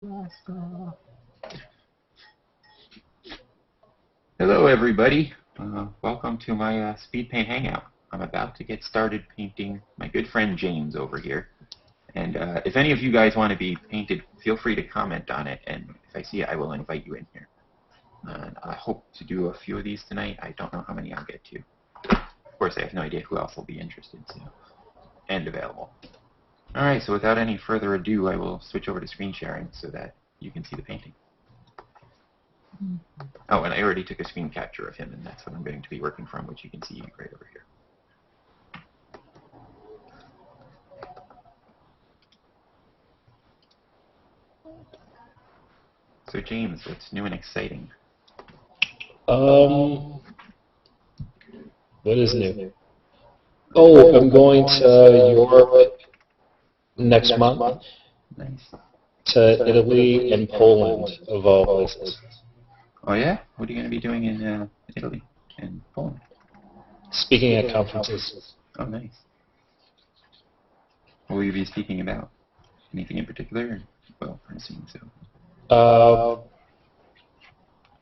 Hello, everybody. Welcome to my Speedpaint Hangout. I'm about to get started painting my good friend James over here. And if any of you guys want to be painted, feel free to comment on it. And if I see it, I will invite you in here. And I hope to do a few of these tonight. I don't know how many I'll get to. Of course, I have no idea who else will be interested and available. All right, so without any further ado, I will switch over to screen sharing so that you can see the painting. Oh, and I already took a screen capture of him, and that's what I'm going to be working from, which you can see right over here. So James, what's new and exciting? What is new? Oh, I'm going to Europe next month. Nice. To Italy and Poland, of all places. Oh yeah? What are you going to be doing in Italy and Poland? Speaking at conferences. Oh, nice. What will you be speaking about? Anything in particular? Well, I'm assuming so.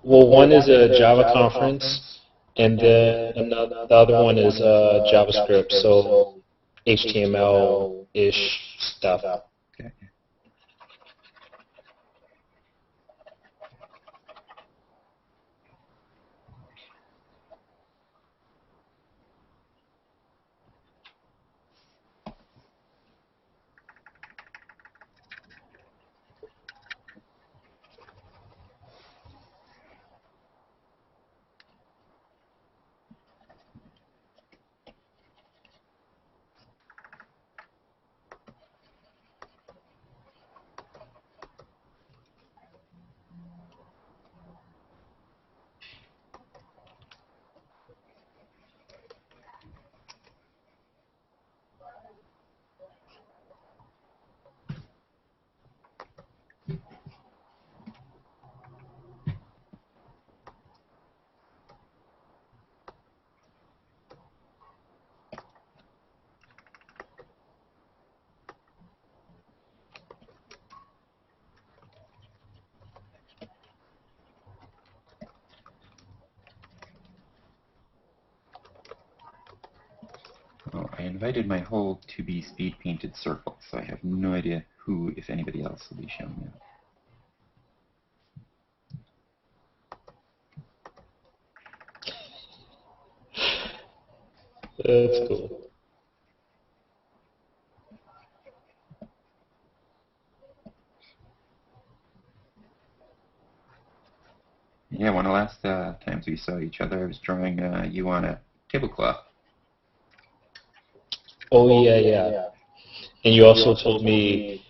Well, one is a Java conference, and then the other one is JavaScript, so HTML-ish stuff. Okay. Well, I invited my whole to-be speed-painted circle, so I have no idea who, if anybody else, will be showing up. That's cool. Yeah, one of the last times we saw each other, I was drawing you on a tablecloth. Oh, yeah. And you also told me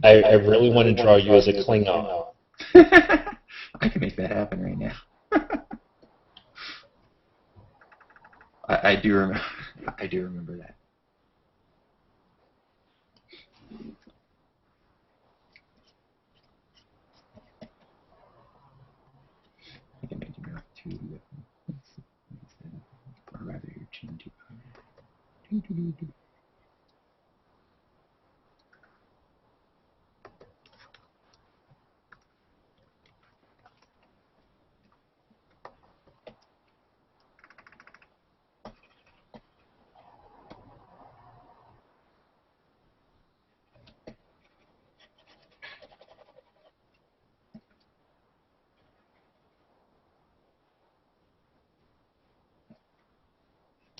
I really want to draw you as a Klingon. I can make that happen right now. I do remember. I do remember that. I can make you two, or rather, your chin too.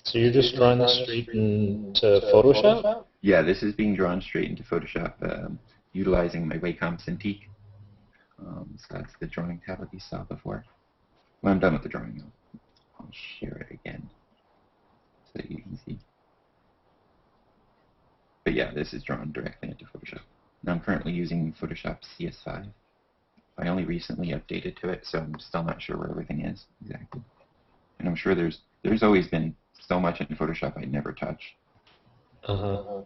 So you're just drawing this straight into Photoshop? Yeah, this is being drawn straight into Photoshop, utilizing my Wacom Cintiq. So that's the drawing tablet you saw before. When I'm done with the drawing, I'll share it again so that you can see. But yeah, this is drawn directly into Photoshop. Now I'm currently using Photoshop CS5. I only recently updated to it, so I'm still not sure where everything is exactly. And I'm sure there's always been so much in Photoshop I never touch. Uh-huh.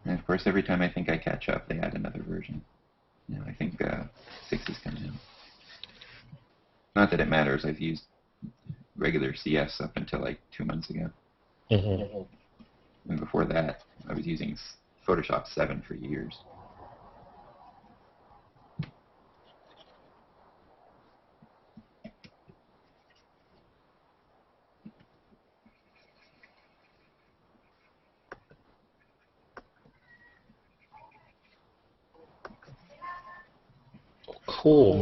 And of course, every time I think I catch up, they add another version. Now I think 6 is coming out. Not that it matters. I've used regular CS up until like 2 months ago. Mm-hmm. And before that, I was using Photoshop 7 for years. Cool.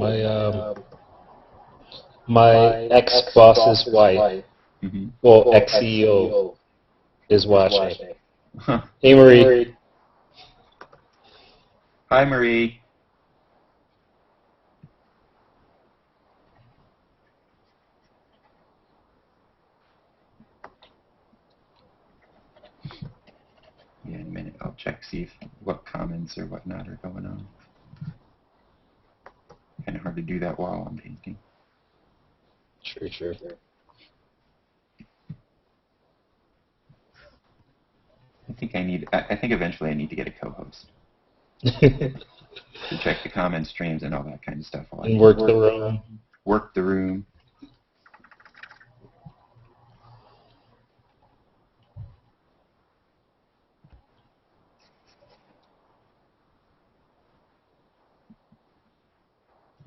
My ex-boss's wife, well, ex-CEO, is watching. Hey, Marie. Hi, Marie. Yeah, in a minute I'll check, see if what comments or whatnot are going on. Kind of hard to do that while I'm painting. Sure. I think eventually I need to get a co-host to check the comment streams and all that kind of stuff. And work the room. Work the room.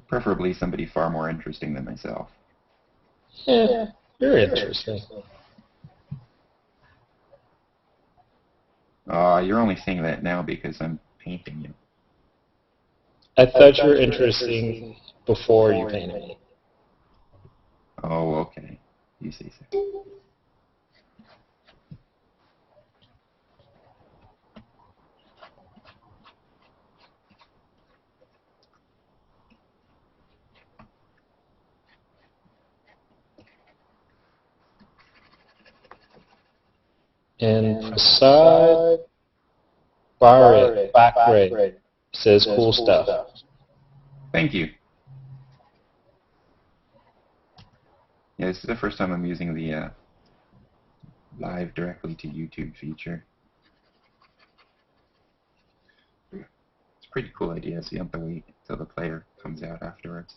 Preferably somebody far more interesting than myself. Yeah, you're interesting. You're only saying that now because I'm painting you. I thought you were interesting before you painted me. Oh, okay. You say so. And Prasad Bakre says cool stuff. Thank you. Yeah, this is the first time I'm using the live directly to YouTube feature. It's a pretty cool idea, so you don't have to wait until the player comes out afterwards.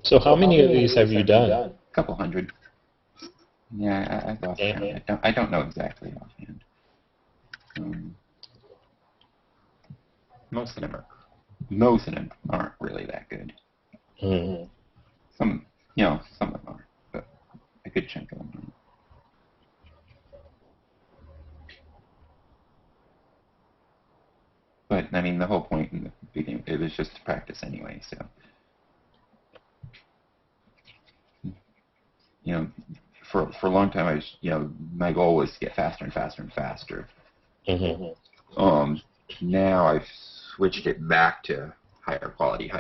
So how many of these have you done? A couple hundred. Yeah, I've lost count. I don't know exactly offhand. Most of them aren't really that good. Some of them are, but a good chunk of them aren't. But I mean, the whole point in the beginning, it was just to practice anyway. So, for a long time, my goal was to get faster and faster and faster. Now I've switched it back to higher quality,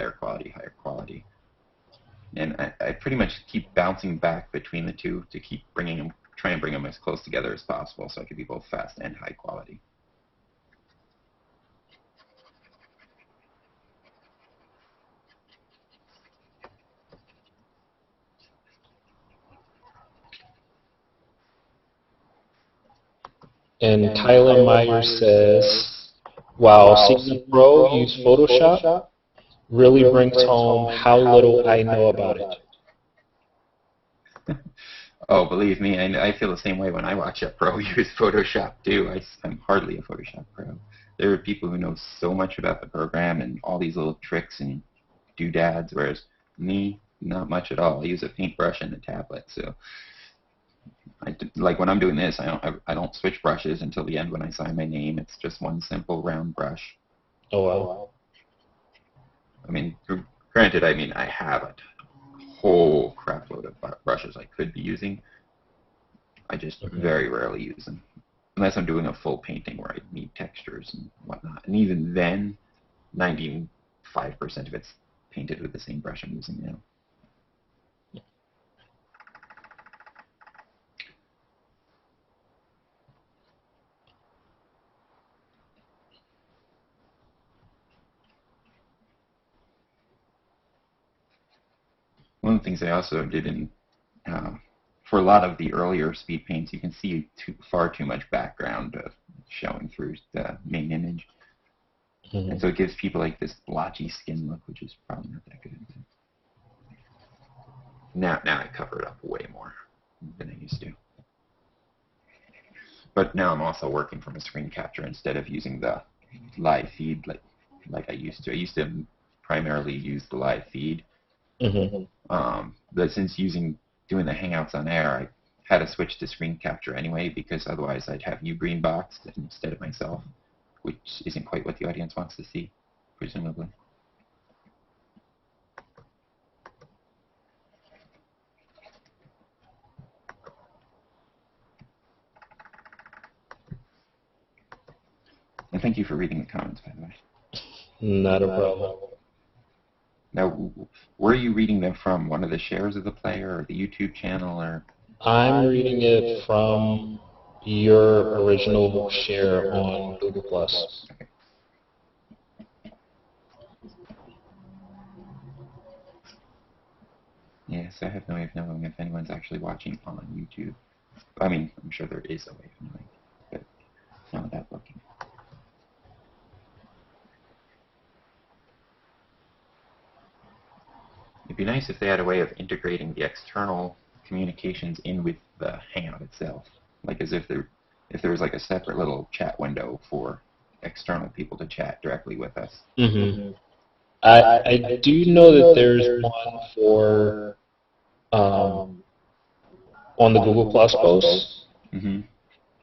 and I pretty much keep bouncing back between the two to keep try and bring them as close together as possible, so I can be both fast and high quality. And Kyla Meyer says, wow, seeing a pro use Photoshop really brings home how little I know about it. Oh, believe me, I feel the same way when I watch a pro use Photoshop too. I'm hardly a Photoshop pro. There are people who know so much about the program and all these little tricks and doodads, whereas me, not much at all. I use a paintbrush and a tablet, so like when I'm doing this, I don't switch brushes until the end when I sign my name. It's just one simple round brush. Oh, wow. I mean, granted, I have a whole crap load of brushes I could be using. I just very rarely use them. Unless I'm doing a full painting where I need textures and whatnot. And even then, 95% of it's painted with the same brush I'm using now. One of the things I also did for a lot of the earlier speed paints, you can see far too much background showing through the main image. And so it gives people like this blotchy skin look, which is probably not that good. Now I cover it up way more than I used to. But now I'm also working from a screen capture instead of using the live feed like I used to. I used to primarily use the live feed. But since doing the Hangouts on air, I had to switch to screen capture anyway, because otherwise I'd have you green boxed instead of myself, which isn't quite what the audience wants to see, presumably. And thank you for reading the comments, by the way. Not a problem. Now, where are you reading them from? One of the shares of the player, or the YouTube channel, or? I'm reading it from your original share on Google+. Okay. Yes, I have no way of knowing if anyone's actually watching on YouTube. I mean, I'm sure there is a way of knowing, but not without looking. It'd be nice if they had a way of integrating the external communications in with the Hangout itself, like as if there was like a separate little chat window for external people to chat directly with us. I do know that there's one for on the Google Plus post.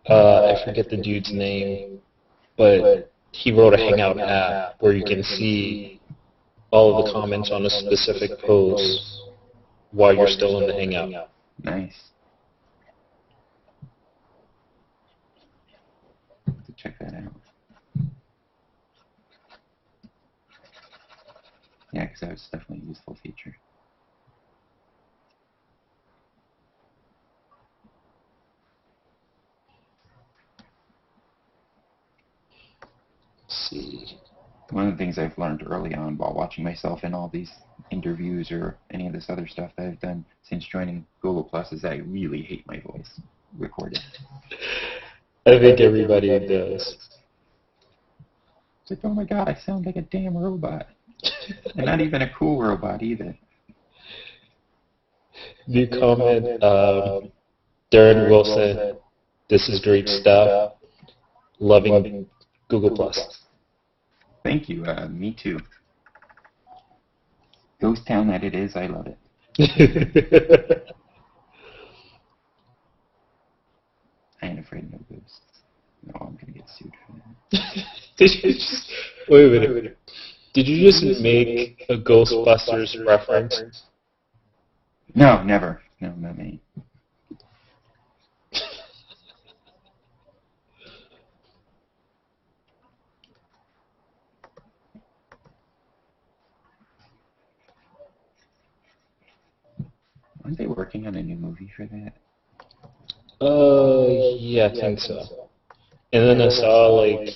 I forget the dude's name, but he wrote a Hangout app where you can see all of the comments on a specific post while you're still in the Hangout. Nice. To check that out. Yeah, because that was definitely a useful feature. Let's see. One of the things I've learned early on while watching myself in all these interviews or any of this other stuff that I've done since joining Google Plus is that I really hate my voice recorded. I think everybody does. It's like, oh my god, I sound like a damn robot. And not even a cool robot either. New comment, Darren Wilson, this is great stuff. Loving Google Plus. Thank you. Me too. Ghost town that it is, I love it. I ain't afraid of no ghosts. No, I'm gonna get sued for that. Did you just wait a minute? Did you just make a Ghostbusters reference? No, never. No, not me. Aren't they working on a new movie for that? Yeah, I think so. And then I saw like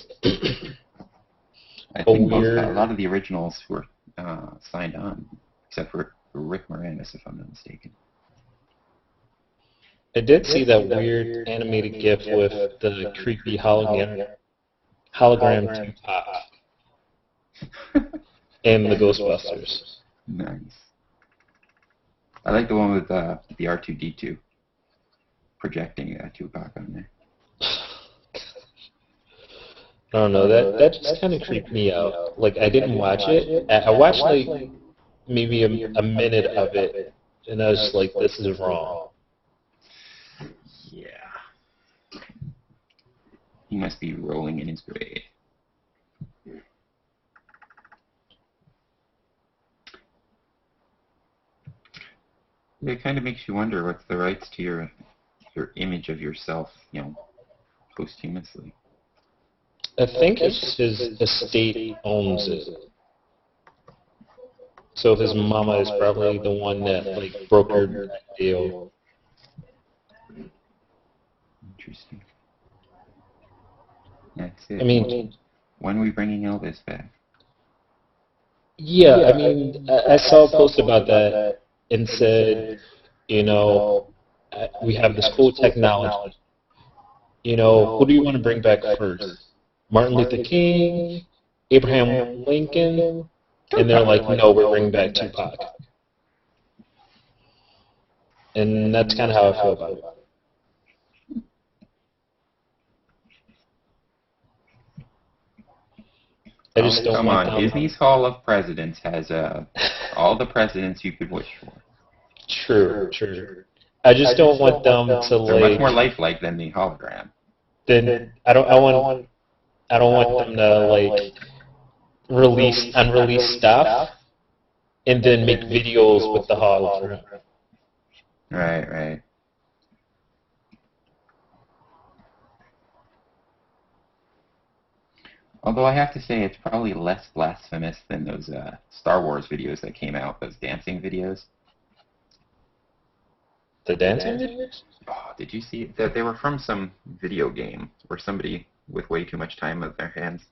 I think a lot of the originals were signed on, except for Rick Moranis, if I'm not mistaken. I did see that weird animated GIF with the creepy hologram Tupac in the Ghostbusters. Nice. I like the one with the R2-D2 projecting Tupac on there. I don't know, that just kind of creeped me out. Like, I didn't watch it. I watched, like, maybe a minute of it, and I was just like, this is wrong. Yeah. He must be rolling in his grave. It kind of makes you wonder what's the rights to your image of yourself, posthumously. I think it's his estate owns it. So his mama is probably the one that, like, brokered that deal. Interesting. That's it. I mean, when are we bringing Elvis back? Yeah, I mean, I saw a post about that and said, we have this cool technology. Who do you want to bring back first? Martin Luther King, Abraham Lincoln? And they're like, no, we're bringing back Tupac. And that's kind of how I feel about it. I just don't want them. Disney's Hall of Presidents has all the presidents you could wish for. True. I just don't want them to They're much more lifelike than the hologram. Then I don't want them to, like, release unreleased stuff and then make videos with the hologram. Right. Although I have to say it's probably less blasphemous than those Star Wars videos that came out, those dancing videos. The dancing videos? Oh, did you see that they were from some video game where somebody with way too much time with their hands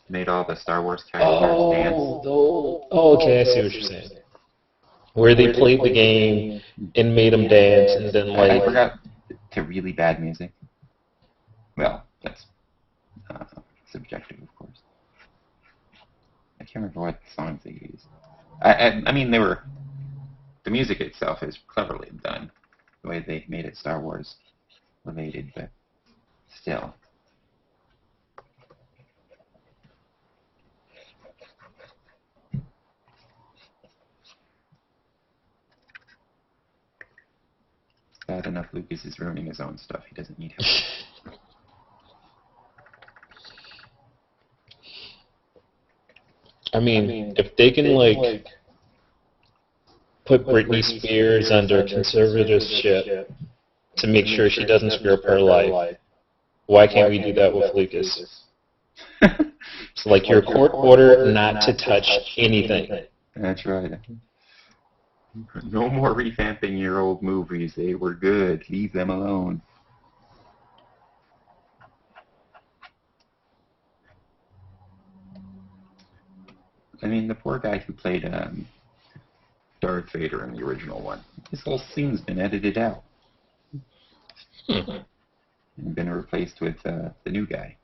made all the Star Wars characters dance? Oh, okay, I see what you're saying. Where they played the game and made them dance, and then, like... I forgot to really bad music. Well, that's subjective, of course. I can't remember what songs they used. I mean, the music itself is cleverly done, the way they made it Star Wars related, but still. Bad enough Lucas is ruining his own stuff. He doesn't need help. I mean, if they can, like, put Britney Spears under conservatorship to make sure she doesn't screw up her life, why can't we do that with Lucas? It's like your court order not to touch anything. That's right. No more revamping your old movies. They were good. Leave them alone. I mean, the poor guy who played Darth Vader in the original one, his whole scene's been edited out. And been replaced with the new guy.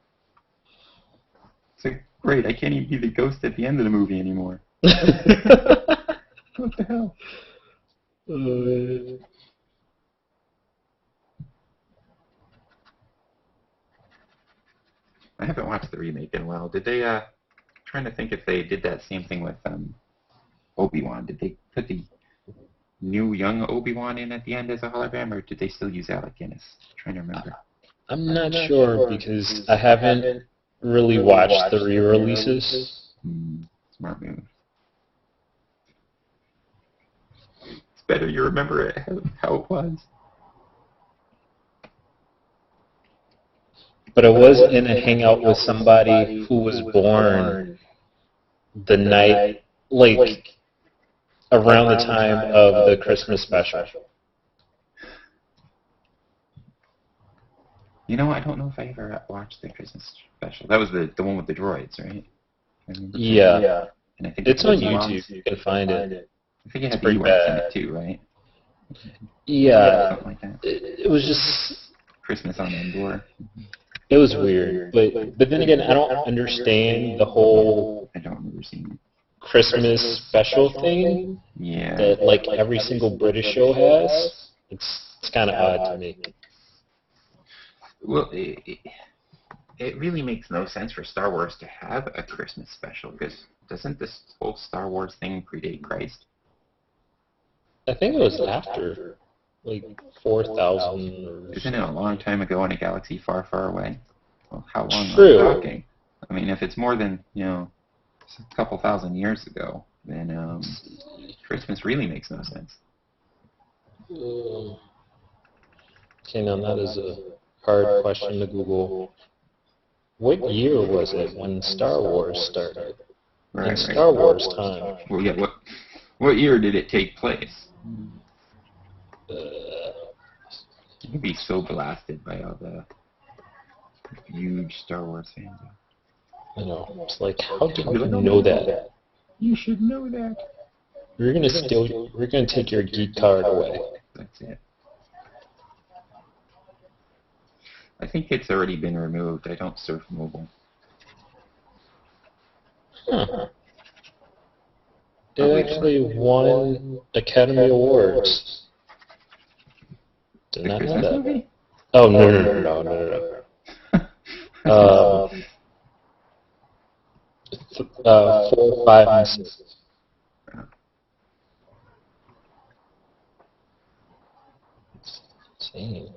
It's like, great, I can't even be the ghost at the end of the movie anymore. What the hell? I haven't watched the remake in a while. Did they, trying to think if they did that same thing with Obi-Wan. Did they put the new young Obi-Wan in at the end as a hologram, or did they still use Alec Guinness? I'm trying to remember. I'm not sure because I haven't really watched the re-releases. Smart move. It's better you remember it how it was. But I was in a hangout with somebody who was born the night, like, around the time of the Christmas special. You know, I don't know if I ever watched the Christmas special. That was the one with the droids, right? Yeah. And I think it's on YouTube. You can find it. I think it had the Ewoks in it too, right? Yeah, something like that. it was just Christmas on Endor. it was weird, but then again, I don't understand the whole I don't remember seeing it. Christmas special thing Yeah. that like every single British show has. It's kind of odd to me. Well, it really makes no sense for Star Wars to have a Christmas special, because doesn't this whole Star Wars thing predate Christ? I think it was after, like 4,000 or Isn't it a long time ago in a galaxy far, far away? Well, how long True. are we talking? I mean, if it's more than, a couple thousand years ago, then Christmas really makes no sense. Okay, now that is a hard question to Google. What year was it when Star Wars started? In Star Wars time. Well, yeah, what year did it take place? You'd be so blasted by all the huge Star Wars fans. I know. It's like, how did you know that? You should know that. We're gonna take your geek card away. That's it. I think it's already been removed. I don't surf mobile. Huh. It actually won Academy Awards. Did not know that. Movie? Oh, no. 4, 5, and 6. Insane.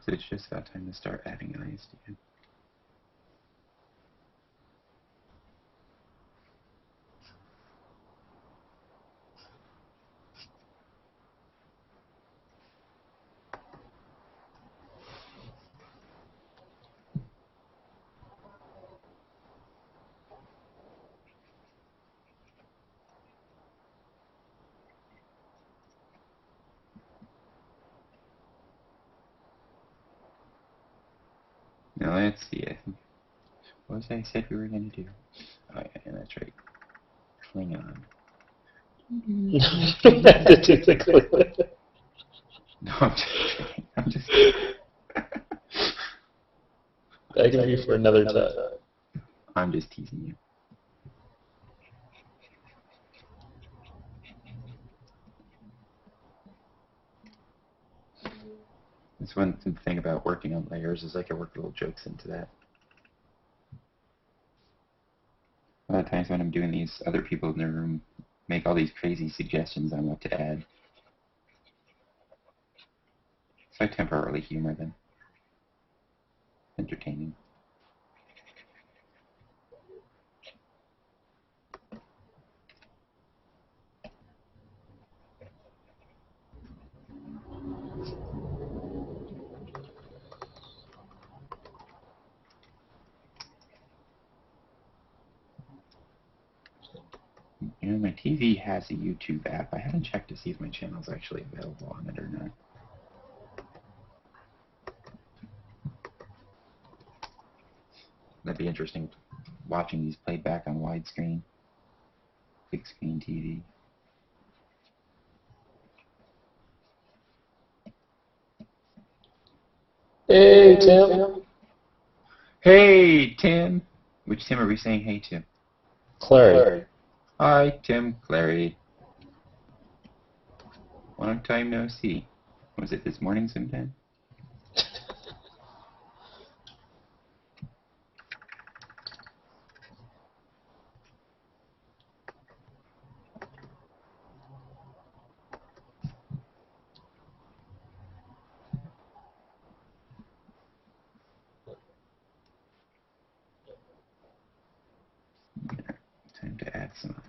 It's just about time to start adding eyes again. Now let's see. I think, what was I said we were going to do? Oh yeah, that's right. Klingon. You don't have to do the clip. No, I'm just kidding. I'm just That can be for another time. I'm just teasing you. That's one thing about working on layers is I can work little jokes into that. A lot of times when I'm doing these, other people in the room make all these crazy suggestions on what to add. So I temporarily humor them. Entertaining. You know, my TV has a YouTube app. I haven't checked to see if my channel is actually available on it or not. That'd be interesting, watching these played back on widescreen, big screen TV. Hey, Tim. Hey, Tim. Which Tim are we saying hey to? Clary. Hi, Tim Clary. Long time no see. Was it this morning sometime? Time to add some eyes.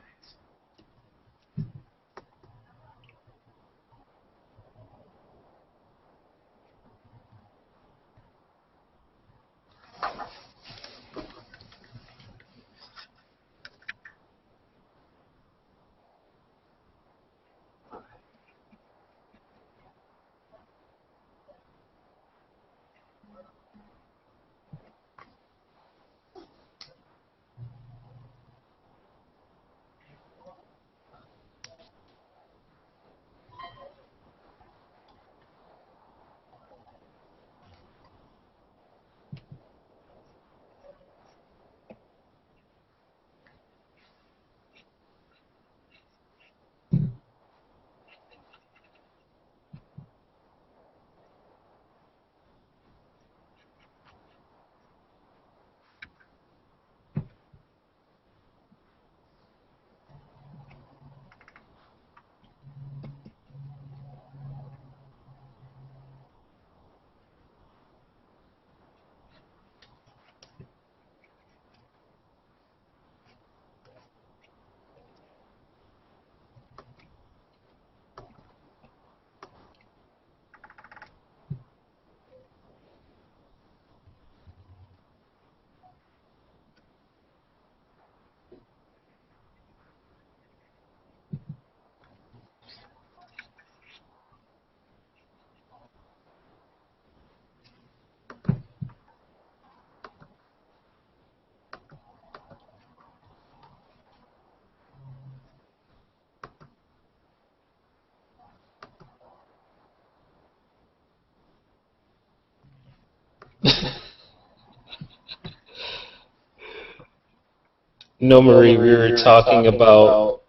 No, Marie, we were talking about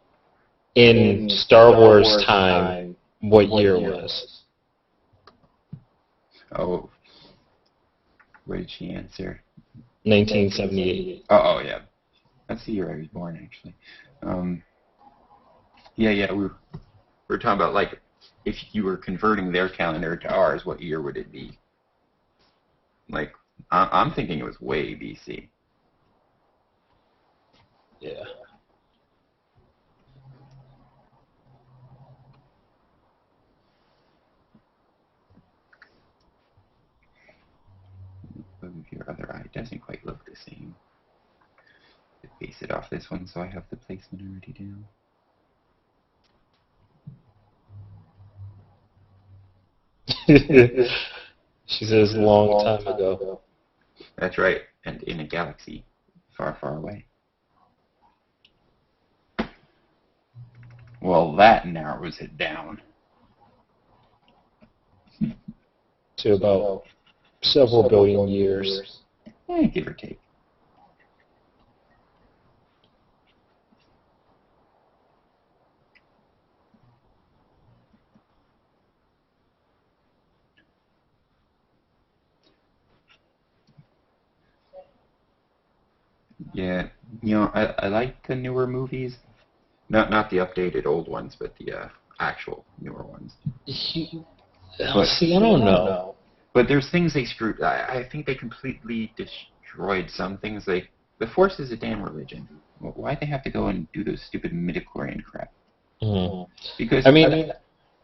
in Star Wars time what year it was. Oh, what did she answer? 1978. Oh, yeah. That's the year I was born, actually. Yeah, we were talking about, like, if you were converting their calendar to ours, what year would it be? Like, I'm thinking it was way BC. Yeah. Move your other eye. It doesn't quite look the same. Base it off this one so I have the placement already down. She says long time ago. That's right, and in a galaxy far, far away. Well, that narrows it down. To about several billion years. Give or take. Yeah, I like the newer movies. Not the updated old ones, but the actual newer ones. See, I don't know. But there's things they screwed. I think they completely destroyed some things. Like, the Force is a damn religion. Why'd they have to go and do those stupid midichlorian crap? Mm. Because, I mean,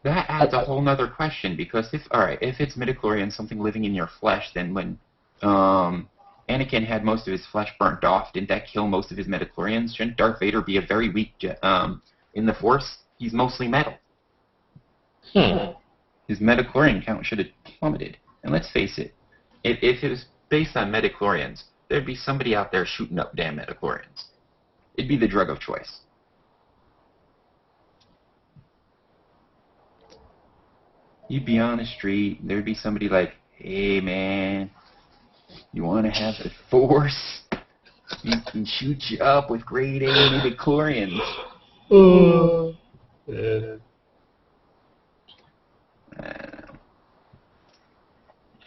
that adds a whole nother question. Because if it's midichlorian, something living in your flesh, then when Anakin had most of his flesh burnt off, didn't that kill most of his midichlorians? Shouldn't Darth Vader be a very weak in the Force? He's mostly metal. His midichlorian count should have plummeted. And let's face it, if it was based on midichlorians, there'd be somebody out there shooting up damn midichlorians. It'd be the drug of choice. You'd be on the street, there'd be somebody like, Hey, man, you want to have the Force? You can shoot you up with grade A midichlorians. Yeah.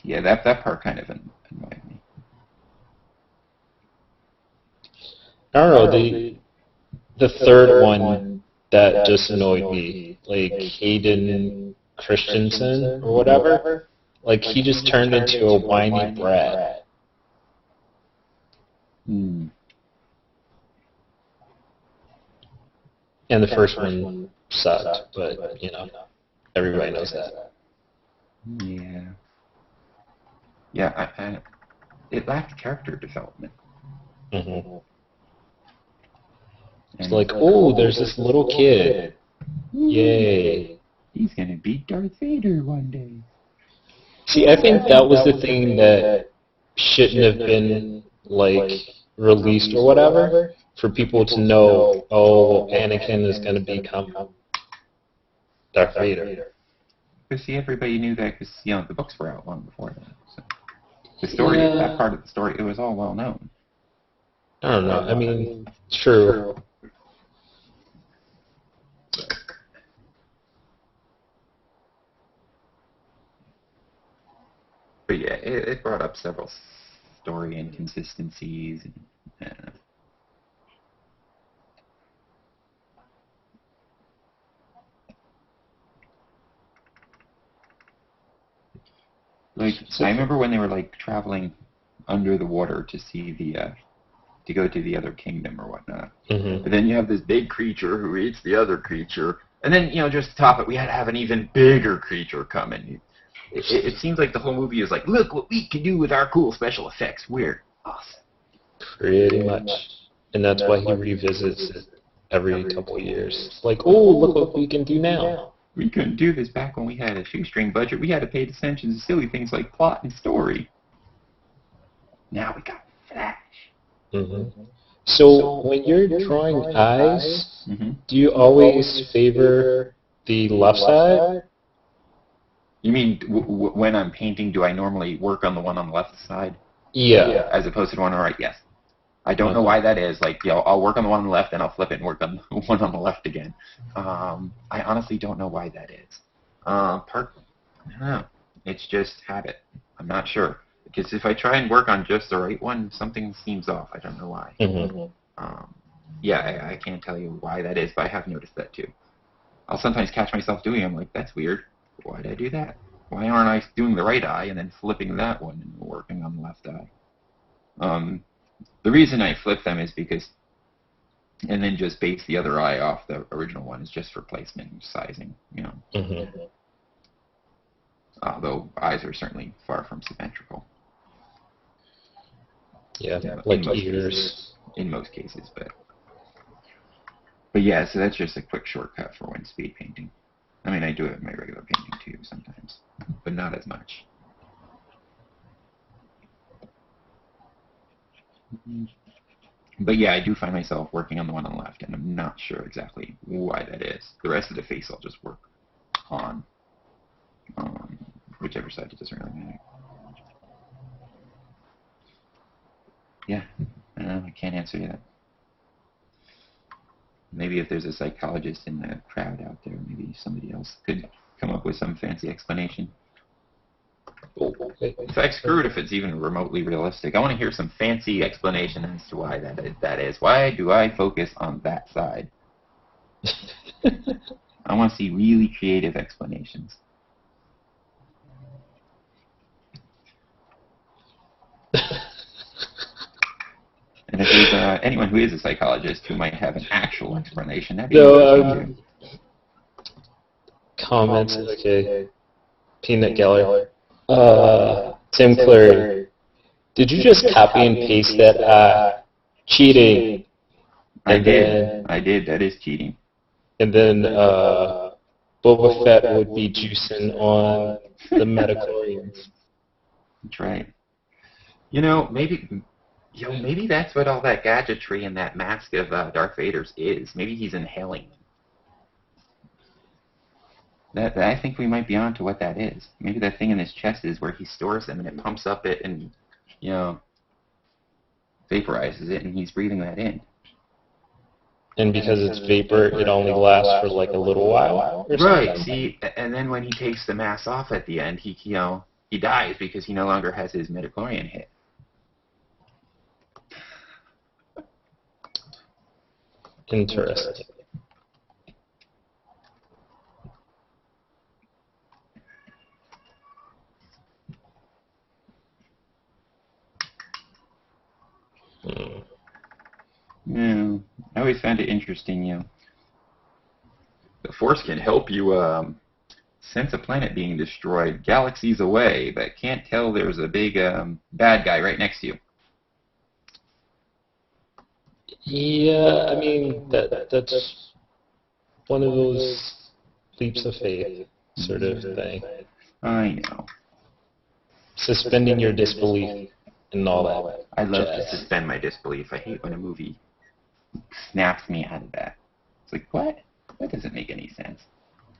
Yeah, that part kind of annoyed me. I don't know, the third one that just annoyed me, like Hayden Christensen or whatever, like he just turned into a whiny brat. Hmm. And the first one sucked, but, you know, everybody knows that. Yeah. Yeah, it lacked character development. Mm-hmm. It's like, oh, there's this little kid. Yay. He's going to beat Darth Vader one day. See, I think that was the thing that shouldn't have been, like, released or whatever, for people to know, oh, Anakin is going to become Darth Vader. Because, see, everybody knew that because, you know, the books were out long before that. So. The story, that part of the story, it was all well known. I don't know. I mean, true. But yeah, it brought up several story inconsistencies. Like, I remember when they were, like, traveling under the water to see to go to the other kingdom or whatnot. Mm-hmm. And then you have this big creature who eats the other creature. And then, you know, just to top it, we had to have an even bigger creature come in. It seems like the whole movie is like, look what we can do with our cool special effects. We're awesome. Pretty much. And that's why he revisits it every couple of years. Like, oh, look what we can do now. We couldn't do this back when we had a shoestring budget. We had to pay attention to silly things like plot and story. Now we got Flash. Mm-hmm. So when you're drawing eyes, do you always favor the left side? You mean when I'm painting, do I normally work on the one on the left side? Yeah. As opposed to the one on the right? Yes. I don't know why that is. Like, you know, I'll work on the one on the left, and I'll flip it and work on the one on the left again. I honestly don't know why that is. I don't know. It's just habit. I'm not sure. Because if I try and work on just the right one, something seems off. I don't know why. Yeah, I can't tell you why that is, but I have noticed that too. I'll sometimes catch myself doing it. I'm like, that's weird. Why did I do that? Why aren't I doing the right eye and then flipping that one and working on the left eye? The reason I flip them is because, and then just base the other eye off the original one is just for placement and sizing, you know. Although eyes are certainly far from symmetrical. Yeah, like ears. In most cases, but yeah, so that's just a quick shortcut for when speed painting. I mean, I do it in my regular painting too sometimes, but not as much. But yeah, I do find myself working on the one on the left, and I'm not sure exactly why that is. The rest of the face I'll just work on whichever side, it doesn't really matter. Yeah, I can't answer you that. Maybe if there's a psychologist in the crowd out there, maybe somebody else could come up with some fancy explanation. In fact, screw it if it's even remotely realistic. I want to hear some fancy explanation as to why that is. Why do I focus on that side? I want to see really creative explanations. And if there's anyone who is a psychologist who might have an actual explanation, that'd be interesting too. Comments, okay. Peanut Geller. Tim Clary. Did you just copy and paste that? Cheating. I did. That is cheating. And then Boba Fett would be juicing on the midichlorians. That's right. You know, maybe that's what all that gadgetry and that mask of Darth Vader's is. Maybe he's inhaling them. I think we might be on to what that is. Maybe that thing in his chest is where he stores them, and it pumps up it and, you know, vaporizes it, and he's breathing that in. And because it's vapor, it only lasts for like a little while? Or right. something? See, and then when he takes the mask off at the end, he dies because he no longer has his midichlorian hit. Interesting. Yeah, I always found it interesting, the Force can help you sense a planet being destroyed galaxies away, but can't tell there's a big bad guy right next to you. Yeah, I mean, that's one of those leaps of faith sort of thing. I know. Suspending your disbelief and all that. I love to suspend my disbelief. I hate when a movie snaps me out of that. It's like, what? That doesn't make any sense.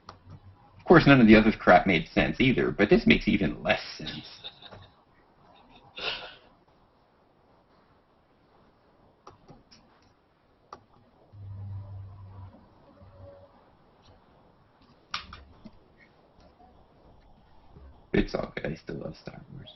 Of course, none of the other crap made sense either, but this makes even less sense. It's all good. I still love Star Wars.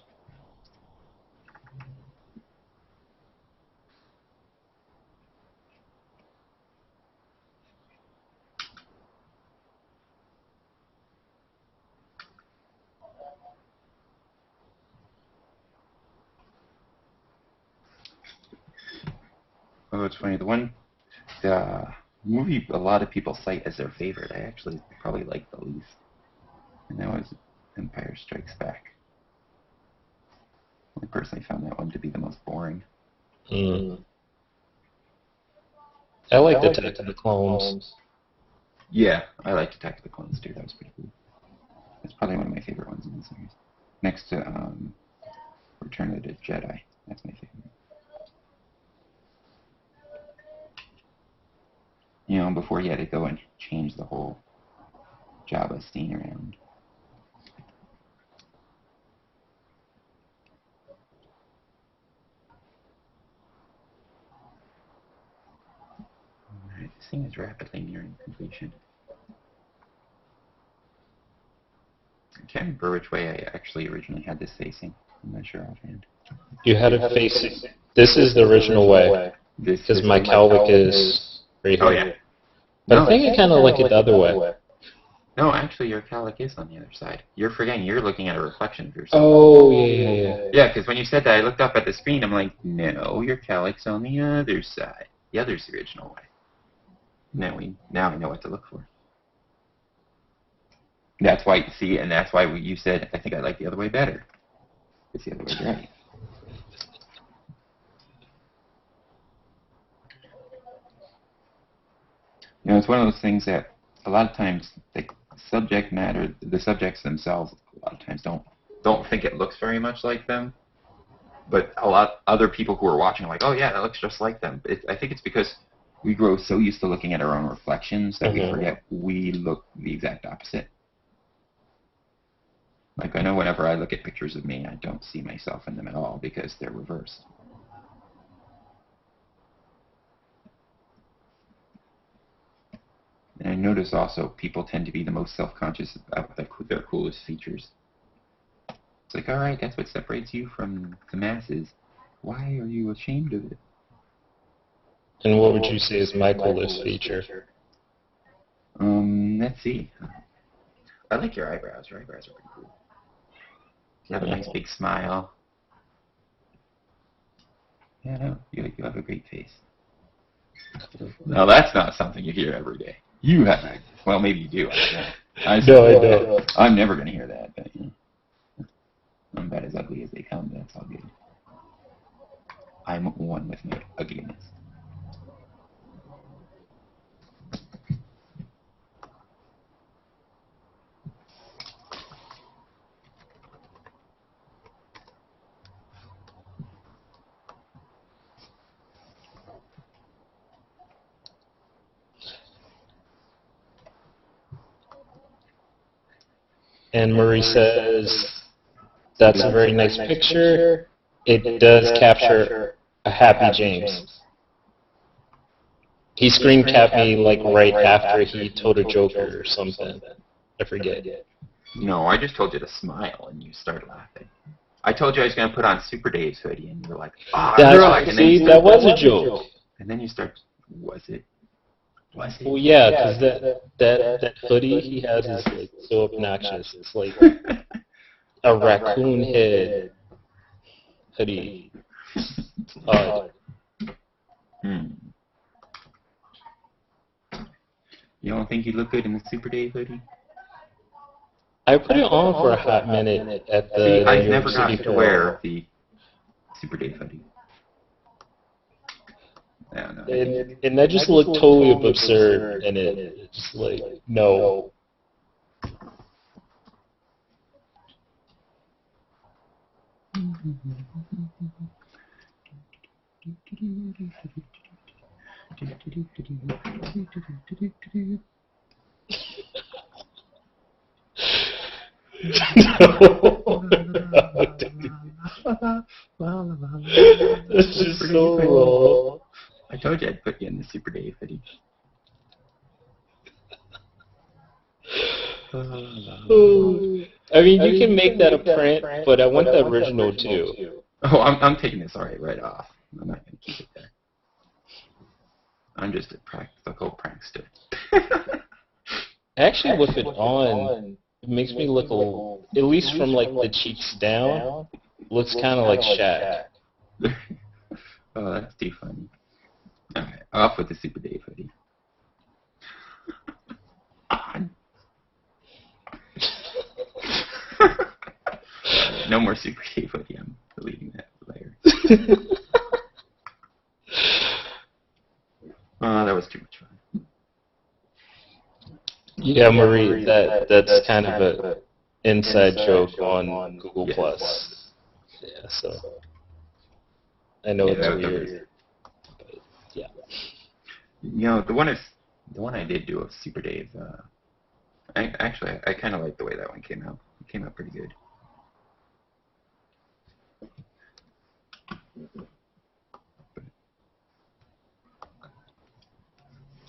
Oh, it's funny. The movie a lot of people cite as their favorite, I actually probably like the least. And that was Empire Strikes Back. I personally found that one to be the most boring. Mm. I like the Attack of the Clones. Yeah, I liked Attack of the Clones too. That was pretty cool. It's probably one of my favorite ones in the series. Next to Return of the Jedi. That's my favorite. Before he had to go and change the whole Jabba scene around. Alright, this thing is rapidly nearing completion. I can't remember which way I actually originally had this facing. I'm not sure offhand. You had it facing. This is the original way. Because my Calvic is right here. Oh, yeah. But No, I think I kind of like it the other way. No, actually, your calic is on the other side. You're forgetting. You're looking at a reflection of yourself. Oh, yeah. Yeah, because when you said that, I looked up at the screen. I'm like, no, your calic's on the other side. The other's the original way. Now I know what to look for. That's why, see, and that's why you said, I think I like the other way better. It's the other way right. It's one of those things that a lot of times the subjects themselves, a lot of times don't think it looks very much like them. But other people who are watching are like, oh yeah, that looks just like them. I think it's because we grow so used to looking at our own reflections that we forget we look the exact opposite. Like, I know whenever I look at pictures of me, I don't see myself in them at all because they're reversed. And I notice also people tend to be the most self-conscious about their coolest features. It's like, all right, that's what separates you from the masses. Why are you ashamed of it? And what would you say is my coolest feature? Let's see. I like your eyebrows. Your eyebrows are pretty cool. You have a nice big smile. Yeah, no, you have a great face. No, that's not something you hear every day. You have a, well, maybe you do. I don't. I'm never going to hear that. But, I'm about as ugly as they come. That's all good. I'm one with my ugliness. And Murray says, that's a very nice picture. It does capture a happy James. He screen capped me like right after he told a joke or something. I forget. No, I just told you to smile and you started laughing. I told you I was going to put on Super Dave's hoodie and you were like, ah, oh, see, that was a joke. And then you start, was it? Was it? Well, yeah, because that hoodie he has is like so obnoxious. It's like a raccoon head hoodie. Odd. You don't think you look good in the Super Dave hoodie? I put it on for a hot minute at the I've never gotten to wear the Super Dave hoodie. No. And that just looked totally absurd, and it just like, no. This is so wrong. I told you I'd put you in the Super Dave hoodie. I mean, you can make that a print, but I want the original too. Oh, I'm taking this right off. I'm not going to keep it there. I'm just a practical prankster. Actually, with it on, it makes me look a little, at least from like the cheeks down, looks kind of like Shaq. Oh, that's too funny. Alright, off with the Super Dave hoodie. No more Super Dave hoodie. I'm deleting that later. That was too much fun. Yeah, Marie, that's kind of an inside joke on Google Plus. Yeah, so I know it's weird. But yeah. You know, the one I did do of Super Dave. I kind of like the way that one came out. It came out pretty good.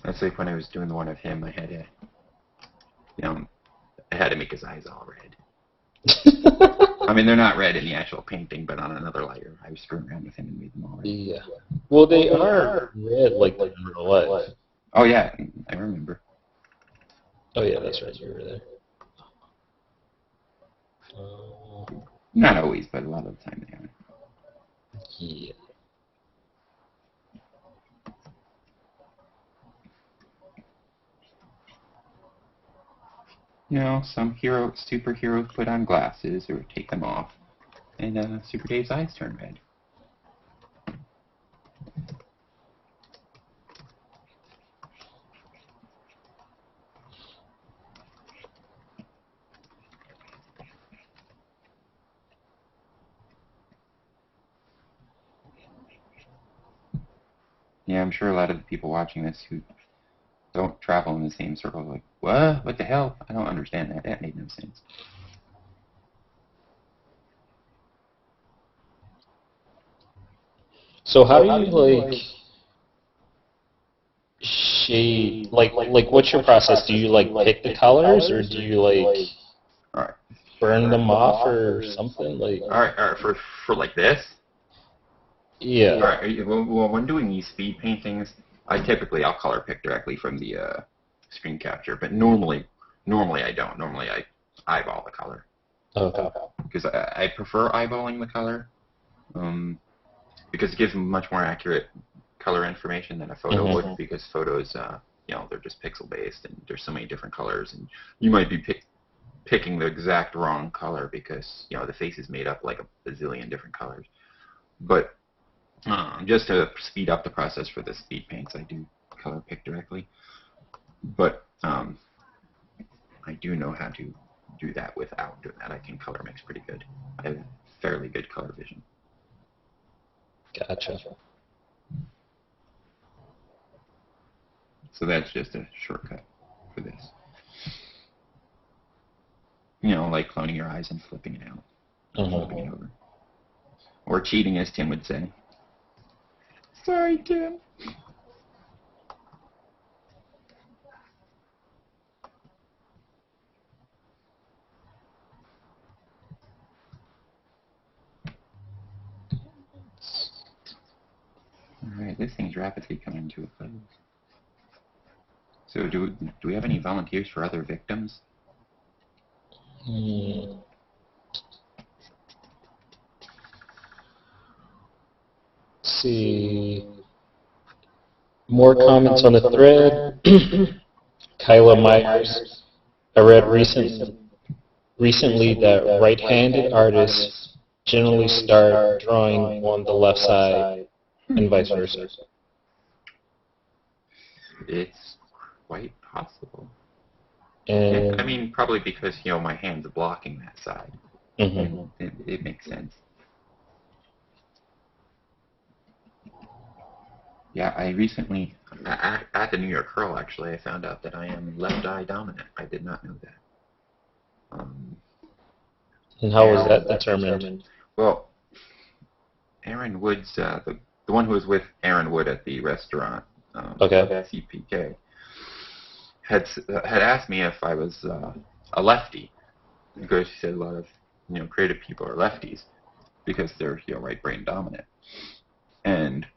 That's like when I was doing the one of him, I had to make his eyes all red. I mean, they're not red in the actual painting, but on another layer, I was screwing around with him and made them all red. Yeah. Well, they are red like in real life. Oh yeah, I remember. Oh yeah, that's right. You were there. Not always, but a lot of the time they are. Yeah. You know, some superheroes put on glasses or take them off, and Super Dave's eyes turn red. Yeah, I'm sure a lot of the people watching this who don't travel in the same circle are like, what? What the hell? I don't understand that. That made no sense. So how do you like shade? Like what's your process? Do you like pick the colors, or do you like burn them off or something? Like all right, for like this. Yeah. All right. Well, when doing these speed paintings, I'll color pick directly from the screen capture, but normally I don't. Normally I eyeball the color. Okay. Because I prefer eyeballing the color, because it gives much more accurate color information than a photo would. Because photos, they're just pixel based, and there's so many different colors, and you might be picking the exact wrong color because the face is made up like a bazillion different colors. But just to speed up the process for the speed paints, I do color pick directly. But I do know how to do that without doing that. I can color mix pretty good. I have fairly good color vision. Gotcha. So that's just a shortcut for this. You know, like cloning your eyes and flipping it out. Flipping it over. Or cheating, as Tim would say. Sorry, Tim. Alright, this thing's rapidly coming to a close. So do we have any volunteers for other victims? See. More comments on the thread. Kyla Myers. I read recently that right-handed artists generally start drawing on the left side and vice versa. It's quite possible. And I mean, probably because, you know, my hand's blocking that side. It makes sense. Yeah, I recently, at the New York Curl, actually, I found out that I am left eye dominant. I did not know that. And how was that determined? Well, Aaron Woods, the one who was with Aaron Wood at the restaurant, CPK, had asked me if I was a lefty, because she said a lot of, you know, creative people are lefties because they're, you know, right brain dominant. And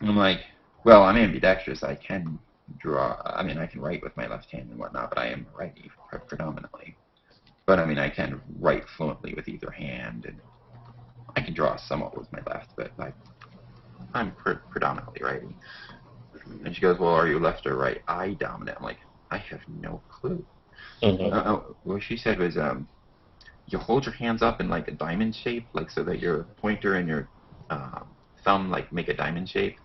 I'm like, well, I'm ambidextrous. I can draw. I mean, I can write with my left hand and whatnot, but I am a righty predominantly. But I mean, I can write fluently with either hand, and I can draw somewhat with my left, but I'm predominantly righty. And she goes, well, are you left or right eye dominant? I'm like, I have no clue. What she said was, you hold your hands up in like a diamond shape, like so that your pointer and your thumb like make a diamond shape,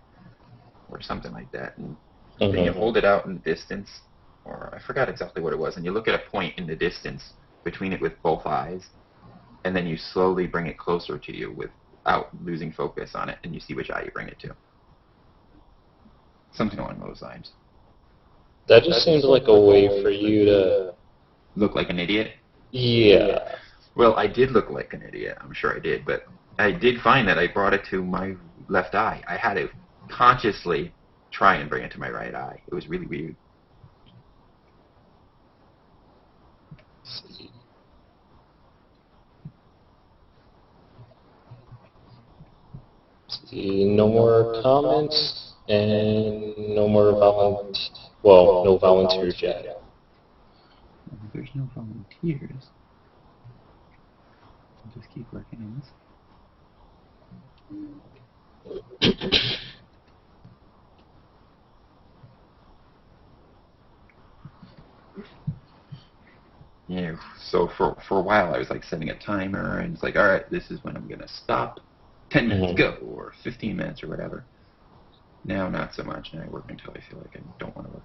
or something like that. And then you hold it out in the distance, or I forgot exactly what it was, and you look at a point in the distance between it with both eyes, and then you slowly bring it closer to you without losing focus on it, and you see which eye you bring it to. Something along those lines. That just seems like a way for you to look like an idiot? Yeah. Well, I did look like an idiot. I'm sure I did, but I did find that I brought it to my left eye. I had to consciously try and bring it to my right eye. It was really weird. See, no more comments and no more no volunteers yet. There's no volunteers. I'll just keep working on this. Yeah, so for a while I was like setting a timer, and it's like, all right, this is when I'm going to stop. 10 minutes go, or 15 minutes, or whatever. Now, not so much, and I work until I feel like I don't want to work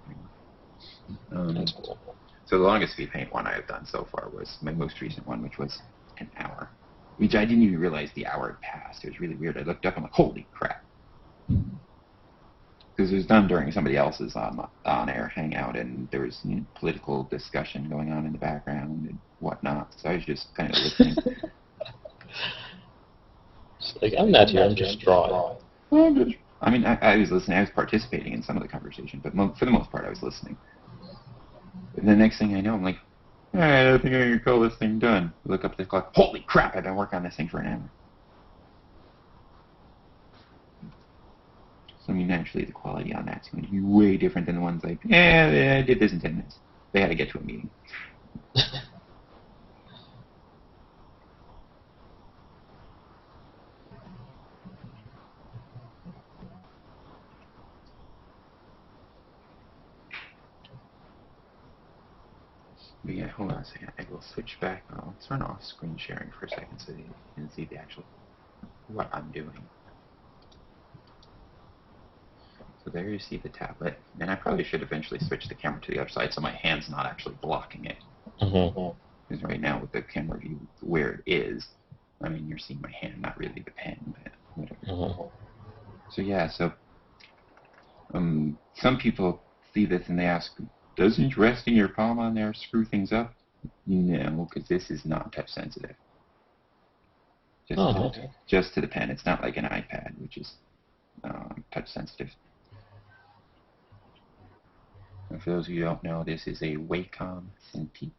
anymore. That's cool. So the longest speed paint one I have done so far was my most recent one, which was an hour. Which I didn't even realize the hour had passed. It was really weird. I looked up, and I'm like, holy crap. Because it was done during somebody else's on-air hangout, and there was political discussion going on in the background and whatnot. So I was just kind of listening. It's like, I'm not here, I'm just drawing. I mean, I was listening. I was participating in some of the conversation, but for the most part, I was listening. And the next thing I know, I'm like, all right, I think I can call this thing done. I look up at the clock. Holy crap, I've been working on this thing for an hour. So, I mean, naturally, the quality on that's going to be way different than the ones like, I did this in 10 minutes. They had to get to a meeting. But yeah, hold on a second. I will switch back. I'll turn off screen sharing for a second so you can see the actual what I'm doing. So there you see the tablet. And I probably should eventually switch the camera to the other side so my hand's not actually blocking it. Because right now with the camera view where it is, I mean, you're seeing my hand, not really the pen, but whatever. So yeah, so some people see this and they ask, doesn't resting your palm on there screw things up? No, because this is not touch sensitive. Okay. Just to the pen. It's not like an iPad, which is touch sensitive. And for those of you who don't know, this is a Wacom Cintiq.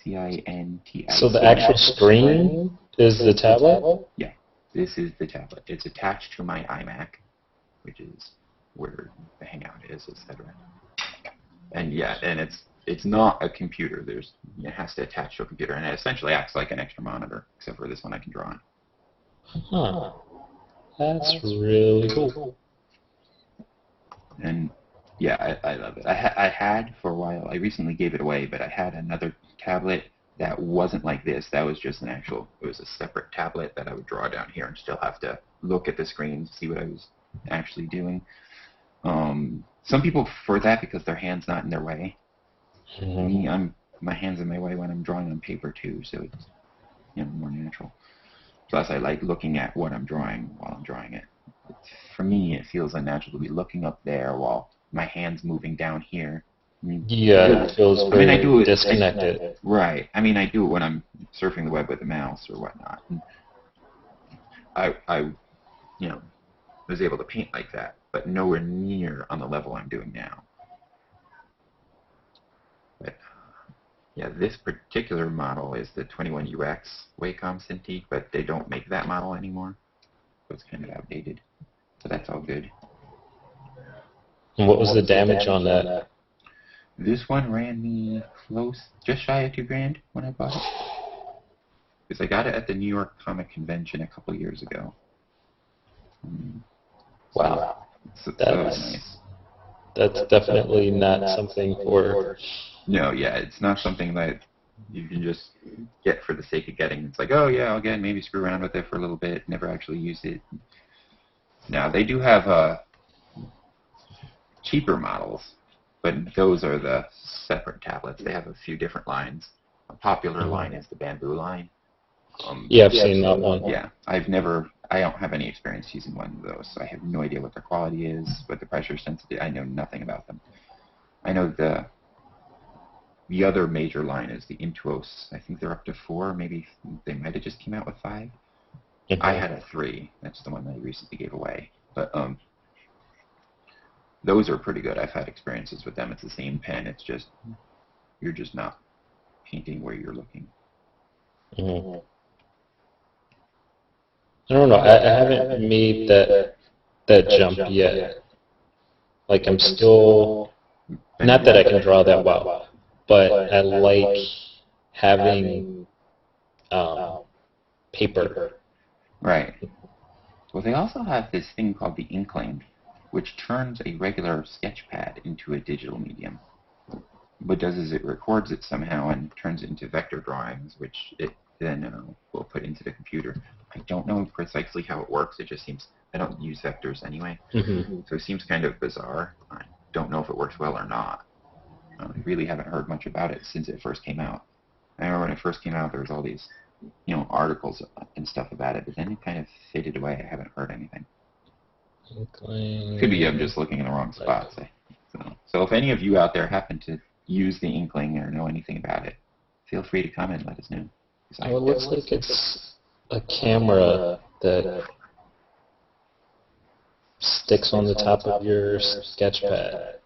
Cintiq. So the actual screen is the tablet? Yeah, this is the tablet. It's attached to my iMac, which is where the Hangout is, etc. And yeah, and it's not a computer. It has to attach to a computer, and it essentially acts like an extra monitor, except for this one I can draw on. Huh. That's really cool. And yeah, I love it. I had for a while. I recently gave it away, but I had another tablet that wasn't like this. That was just it was a separate tablet that I would draw down here and still have to look at the screen to see what I was actually doing. Some people prefer that because their hand's not in their way. Me, my hand's in my way when I'm drawing on paper too, so it's more natural. Plus, I like looking at what I'm drawing while I'm drawing it. For me, it feels unnatural to be looking up there while my hand's moving down here. Yeah, it feels very disconnected. Right. I mean, I do it when I'm surfing the web with a mouse or whatnot. And I was able to paint like that, but nowhere near on the level I'm doing now. But yeah, this particular model is the 21UX Wacom Cintiq, but they don't make that model anymore, so it's kind of outdated. So that's all good. And what was the damage on that? This one ran me close, just shy of $2,000 when I bought it. Because I got it at the New York Comic Convention a couple years ago. Wow. So that's nice. That's definitely not something for... No, yeah, it's not something that you can just get for the sake of getting. It's like, oh yeah, I'll get it, maybe screw around with it for a little bit, never actually use it. Now, they do have cheaper models, but those are the separate tablets. They have a few different lines. A popular line is the bamboo line. Yeah, I've seen that one. Yeah, I don't have any experience using one of those, so I have no idea what their quality is, what the pressure sensitive. I know nothing about them. I know the other major line is the Intuos. I think they're up to 4, maybe they might have just came out with 5. Okay. I had a 3. That's the one that I recently gave away. But those are pretty good. I've had experiences with them. It's the same pen. It's just you're just not painting where you're looking. Mm-hmm. I don't know. I haven't made that jump yet. Like I'm still not that I can draw that well, but I like having paper. Right. Well, they also have this thing called the Inkling, which turns a regular sketch pad into a digital medium. What it does is it records it somehow and turns it into vector drawings, which it then will put into the computer. I don't know precisely how it works. It just seems, I don't use vectors anyway, so it seems kind of bizarre. I don't know if it works well or not. I really haven't heard much about it since it first came out. I remember when it first came out, there was all these, articles and stuff about it, but then it kind of faded away. I haven't heard anything. Could be I'm just looking in the wrong spots. So if any of you out there happen to use the Inkling or know anything about it, feel free to comment and let us know. Well, it looks like it's a camera that sticks on the top of your sketch pad.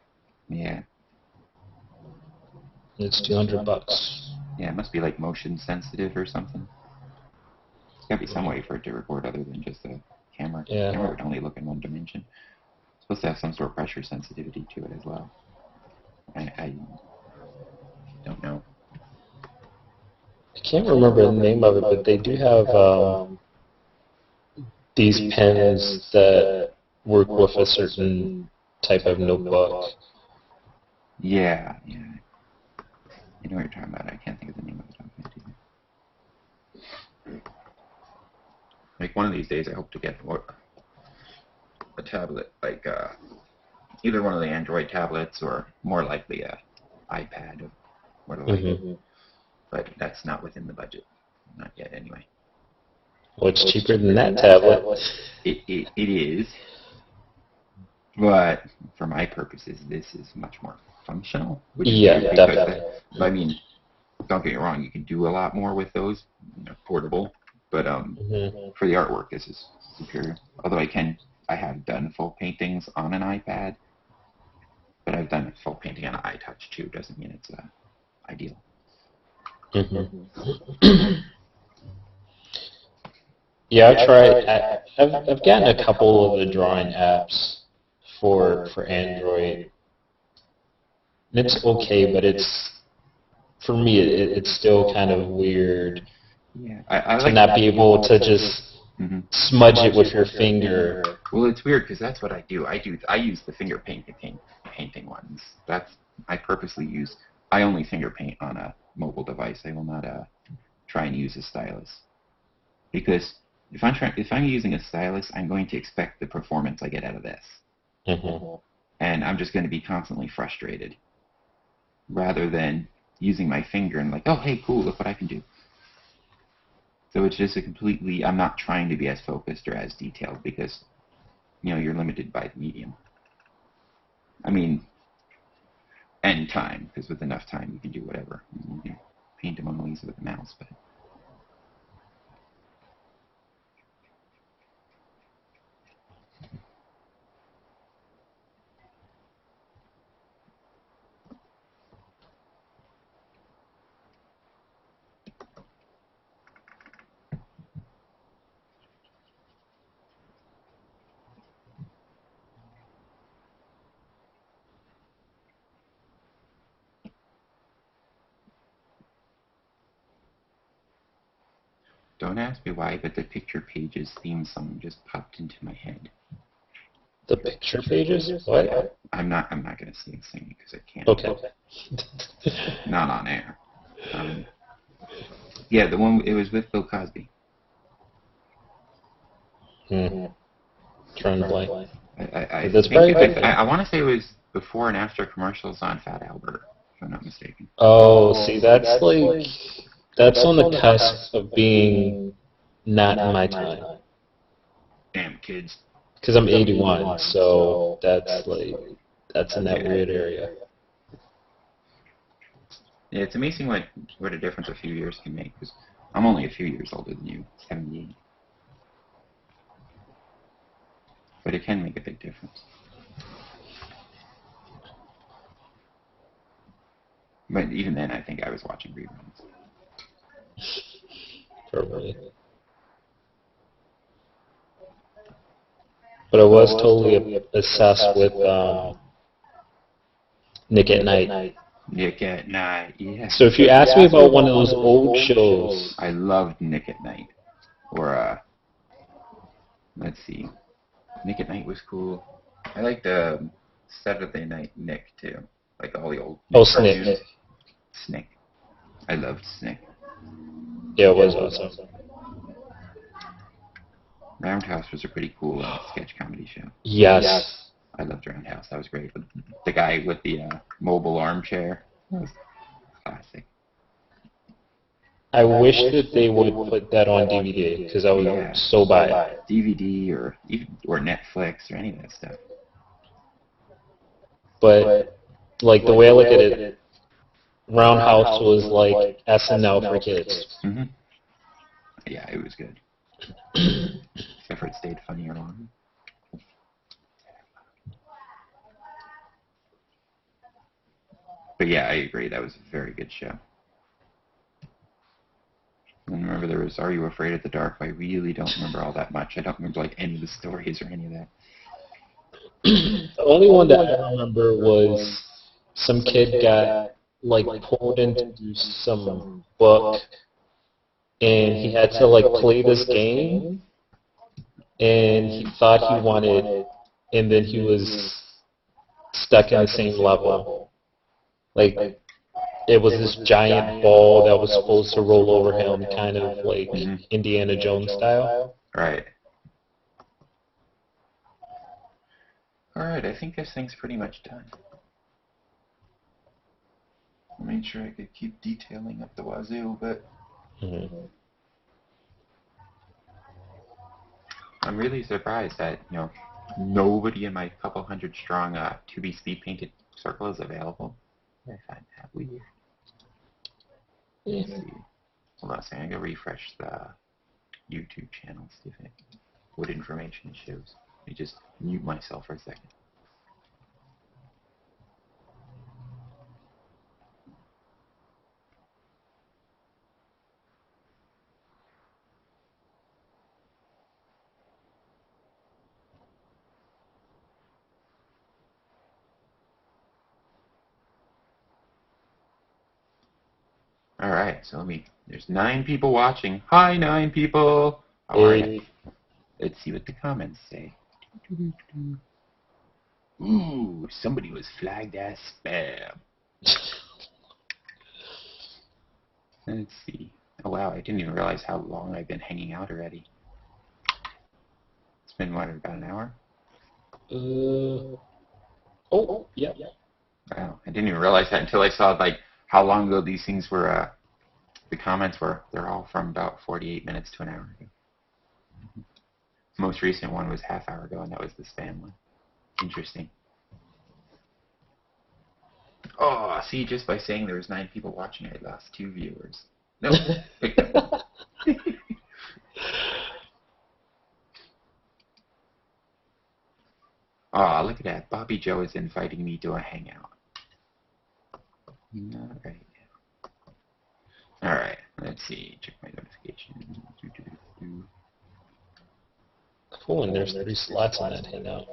Yeah. It's $200. Yeah, it must be like motion sensitive or something. There's got to be some way for it to record other than just a camera. Yeah. The camera would only look in one dimension. It's supposed to have some sort of pressure sensitivity to it as well. I don't know. I can't remember the name of it, but they do have these pens that work with a certain type of notebook. Yeah. I know what you're talking about. I can't think of the name of it either. Like one of these days, I hope to get a tablet, like either one of the Android tablets or more likely a iPad or like. But that's not within the budget. Not yet, anyway. What's cheaper than that tablet? It is. But for my purposes, this is much more functional. Yeah, definitely. I mean, don't get me wrong, you can do a lot more with those, portable. But for the artwork, this is superior. Although I have done full paintings on an iPad, but I've done full painting on an iTouch too. Doesn't mean it's ideal. Yeah, I've tried. I've gotten a couple of the drawing apps for Android. And it's okay, but for me it's still kind of weird. Yeah, I like to not be able to just smudge it with your finger. Well, it's weird because that's what I do. I use the finger painting ones. I only finger paint on a mobile device. I will not try and use a stylus, because if I'm using a stylus, I'm going to expect the performance I get out of this, and I'm just going to be constantly frustrated, rather than using my finger and like, oh hey, cool, look what I can do. So it's just I'm not trying to be as focused or as detailed because, you're limited by the medium. I mean, and time, because with enough time you can do whatever. You can paint a Mona Lisa with a mouse, but... Don't ask me why, but the Picture Pages theme song just popped into my head. The Picture Pages? What? I'm not going to sing it because I can't. Okay. Not on air. Yeah, the one, it was with Bill Cosby. Trying to play. I want to say it was before and after commercials on Fat Albert, if I'm not mistaken. Oh, see, that's on the cusp of being not in my time. Damn kids. Because I'm 81, so that's in that weird area. Yeah, it's amazing what a difference a few years can make, because I'm only a few years older than you, 78. But it can make a big difference. But even then, I think I was watching reruns. Probably. But I was totally obsessed with Nick at Night. Nick at Night, yeah. So if you ask me about one of those old shows... I loved Nick at Night. Or, let's see. Nick at Night was cool. I liked Saturday Night Nick, too. Like all the old... Snick. Snick. I loved Snick. Yeah, it was awesome. Roundhouse was a pretty cool sketch comedy show. Yes. I loved Roundhouse. That was great. The guy with the mobile armchair. That was classic. I wish that they would put that on DVD, because I would so buy it. DVD or Netflix or any of that stuff. But, like, the way I look at it, Roundhouse was like SNL for kids. Yeah, it was good. Except for it stayed funnier longer. But yeah, I agree. That was a very good show. And remember, there was Are You Afraid of the Dark? I really don't remember all that much. I don't remember like any of the stories or any of that. The only one that I remember was some kid got pulled into some book, and he had to play this game, and he thought he wanted, and then he was stuck in the same level. It was this giant ball that was supposed to roll over him, kind of like Indiana Jones style. Right. Alright, I think this thing's pretty much done. I made sure I could keep detailing up the wazoo, but... I'm really surprised that, nobody in my couple hundred strong to-be speed painted circle is available. I find that weird. Yeah. Let's see. Hold on a second. I'm going to refresh the YouTube channel, see if what information it shows. Let me just mute myself for a second. All right, so there's 9 people watching. Hi, 9 people. How are you? Let's see what the comments say. Ooh, somebody was flagged as spam. Let's see. Oh, wow, I didn't even realize how long I've been hanging out already. It's been, what, about an hour? Yeah. Wow, I didn't even realize that until I saw, like, how long ago these things were, the comments were. They're all from about 48 minutes to an hour ago. The most recent one was half hour ago, and that was the spam one. Interesting. Oh, see, just by saying there was 9 people watching, I lost 2 viewers. No, picked up. Oh, look at that. Bobby Joe is inviting me to a hangout. Not right now. All right, let's see. Check my notifications. Cool, and there's 3 slots in that hangout.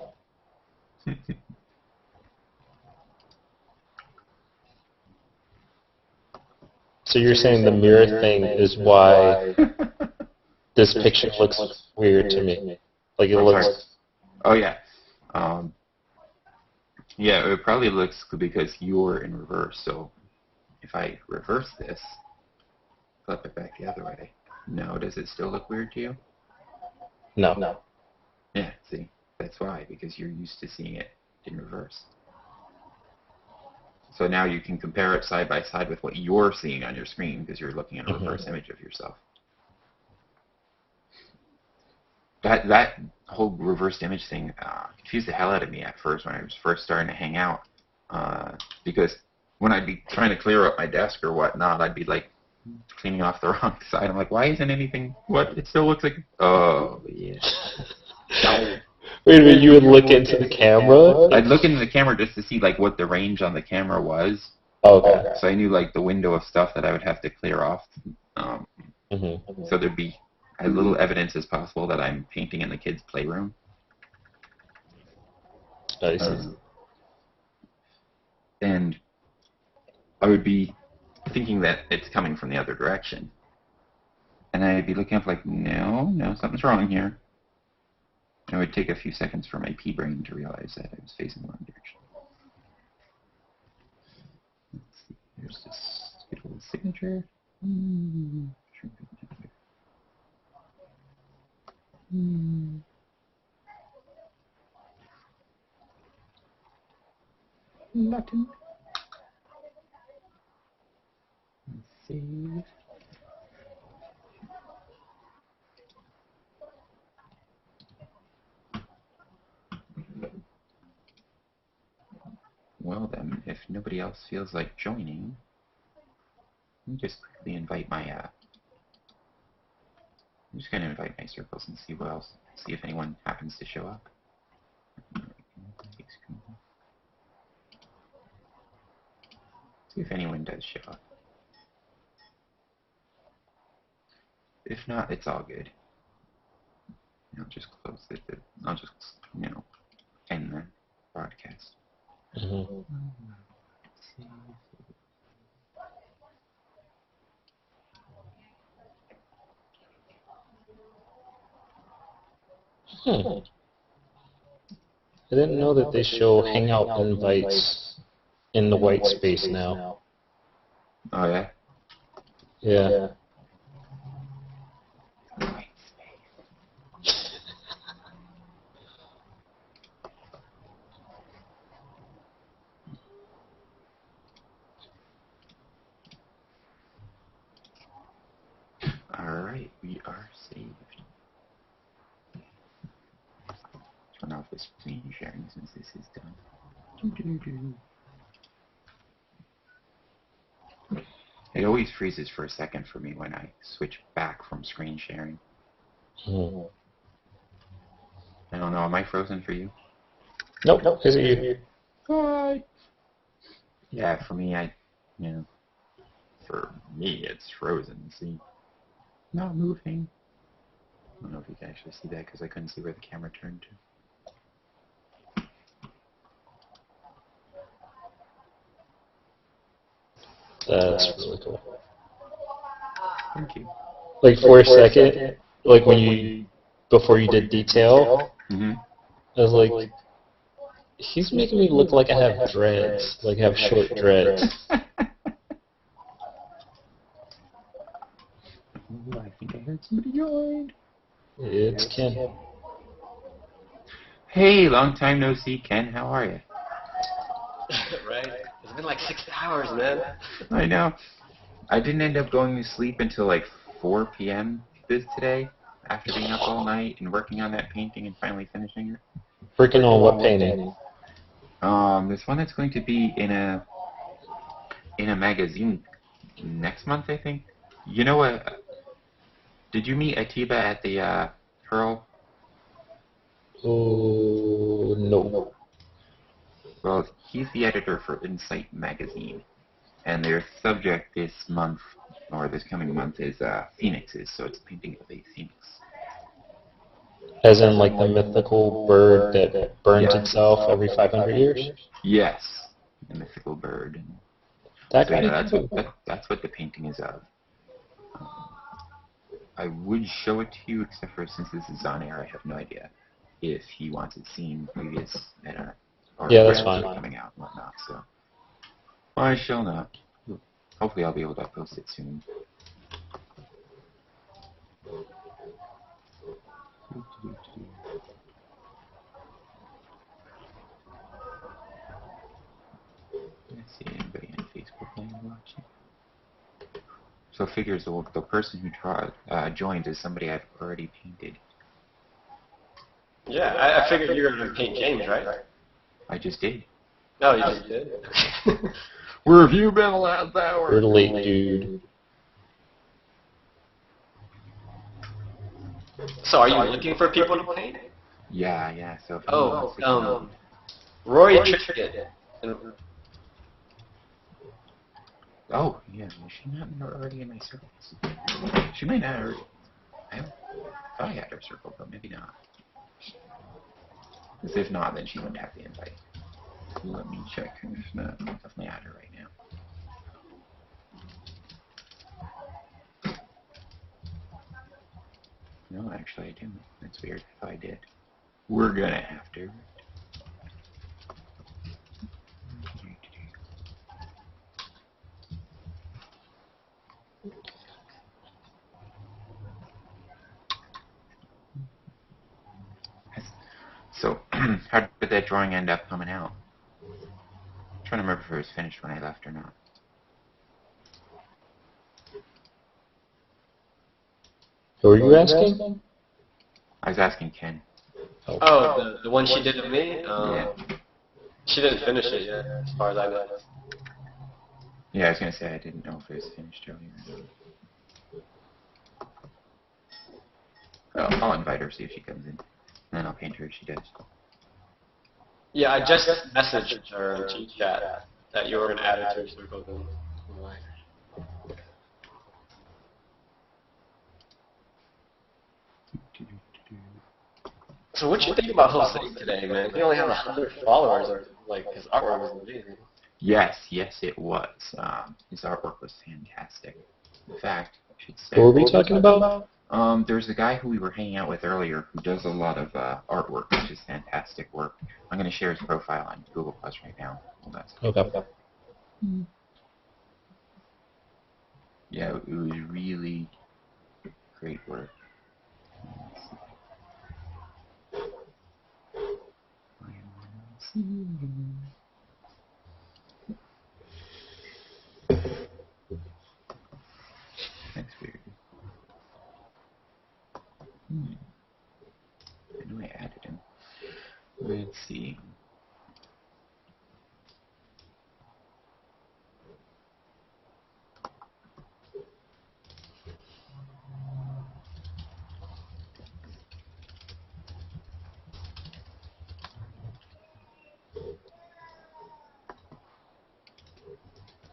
So you're saying the mirror thing is why this picture looks weird to me? Like it looks... Sorry. Oh, yeah. Yeah, it probably looks good because you're in reverse. So if I reverse this, flip it back the other way, no, does it still look weird to you? No. Yeah, see, that's why, because you're used to seeing it in reverse. So now you can compare it side by side with what you're seeing on your screen because you're looking at a reverse image of yourself. That whole reversed image thing confused the hell out of me at first when I was first starting to hang out, because when I'd be trying to clear up my desk or whatnot, I'd be like cleaning off the wrong side. I'm like, why isn't anything? What? It still looks like. Oh yeah. Wait a minute, you would look into the camera? I'd look into the camera just to see like what the range on the camera was. Okay. So I knew like the window of stuff that I would have to clear off. So there'd be as little evidence as possible that I'm painting in the kids' playroom. I see. And I would be thinking that it's coming from the other direction. And I'd be looking up like, no, something's wrong here. And it would take a few seconds for my pea brain to realize that I was facing the wrong direction. Let's see, there's this good old signature. Button. Let's see. Well then, if nobody else feels like joining, let me just quickly invite my, I'm just going to invite my circles and see what else, see if anyone happens to show up. See if anyone does show up. If not, it's all good. I'll just close it. I'll just, end the broadcast. I didn't know that they show Hangout invites in the white space now. Oh, yeah? Yeah. White space. Alright, we are saved. Turn off the screen sharing since this is done. It always freezes for a second for me when I switch back from screen sharing. Hmm. I don't know, am I frozen for you? Nope, is it you? Hi. Yeah, for me, for me, it's frozen. See, not moving. I don't know if you can actually see that because I couldn't see where the camera turned to. That's really cool. Thank you. Like for a second, like when you, before you did detail, Mm-hmm. I was like, he's making me look like I have dreads, like I have short dreads. Ooh, I think I heard somebody yawn. It's Ken. Hey, long time no see, Ken. How are you? Right? It's been like 6 hours, man. I know. I didn't end up going to sleep until like 4 p.m. today, after being up all night and working on that painting and finally finishing it. Working on what painting? This one that's going to be in a magazine next month, I think. You know what? Did you meet Atiba at the Pearl? Oh, no. Well, he's the editor for Insight magazine, and their subject this month, or this coming month, is phoenixes. So it's a painting of a phoenix. As in like the mythical bird that burns itself every 500 years? Yes, the mythical bird. And That so guy? yeah, that's what the painting is of. I would show it to you, except for since this is on air, I have no idea if he wants it seen previous or Yeah, that's prior to fine. it coming out and whatnot. So I shall not. Hopefully, I'll be able to post it soon. Let's see anybody on Facebook land watching. So figures the person who joins is somebody I've already painted. Yeah, I figured you were going to paint James, right? I just did. No, you just did? Where have you been the last hour? You're late, dude. So are you looking for people to paint? Yeah. So if anyone wants to come, Rory Trickett. oh, yeah, is she not already in my circles? She may not already. I thought I had her circle, but maybe not. Because if not, then she wouldn't have the invite. Let me check. If not, I'll definitely add her right now. No, actually I didn't. That's weird. I thought I did. We're gonna have to. So, how did that drawing end up coming out? I'm trying to remember if it was finished when I left or not. Who are you asking? I was asking Ken. Oh, the one she did to me? Yeah. She didn't finish it yet, as far as I know. Yeah, I was gonna say I didn't know if it was finished earlier or not. I'll invite her, see if she comes in. And then I'll paint her if she does. Yeah, I just messaged her in chat that you were going to add her to your circle. So what you think about Jose today, man? He only has 100 followers. Like, his artwork was amazing. Yes, it was. His artwork was fantastic. In fact, I should say. What were we talking about? There's a guy who we were hanging out with earlier who does a lot of artwork, which is fantastic work. I'm going to share his profile on Google Plus right now. Hold on. Okay. Yeah, it was really great work. That's weird. I know I added him. Let's see.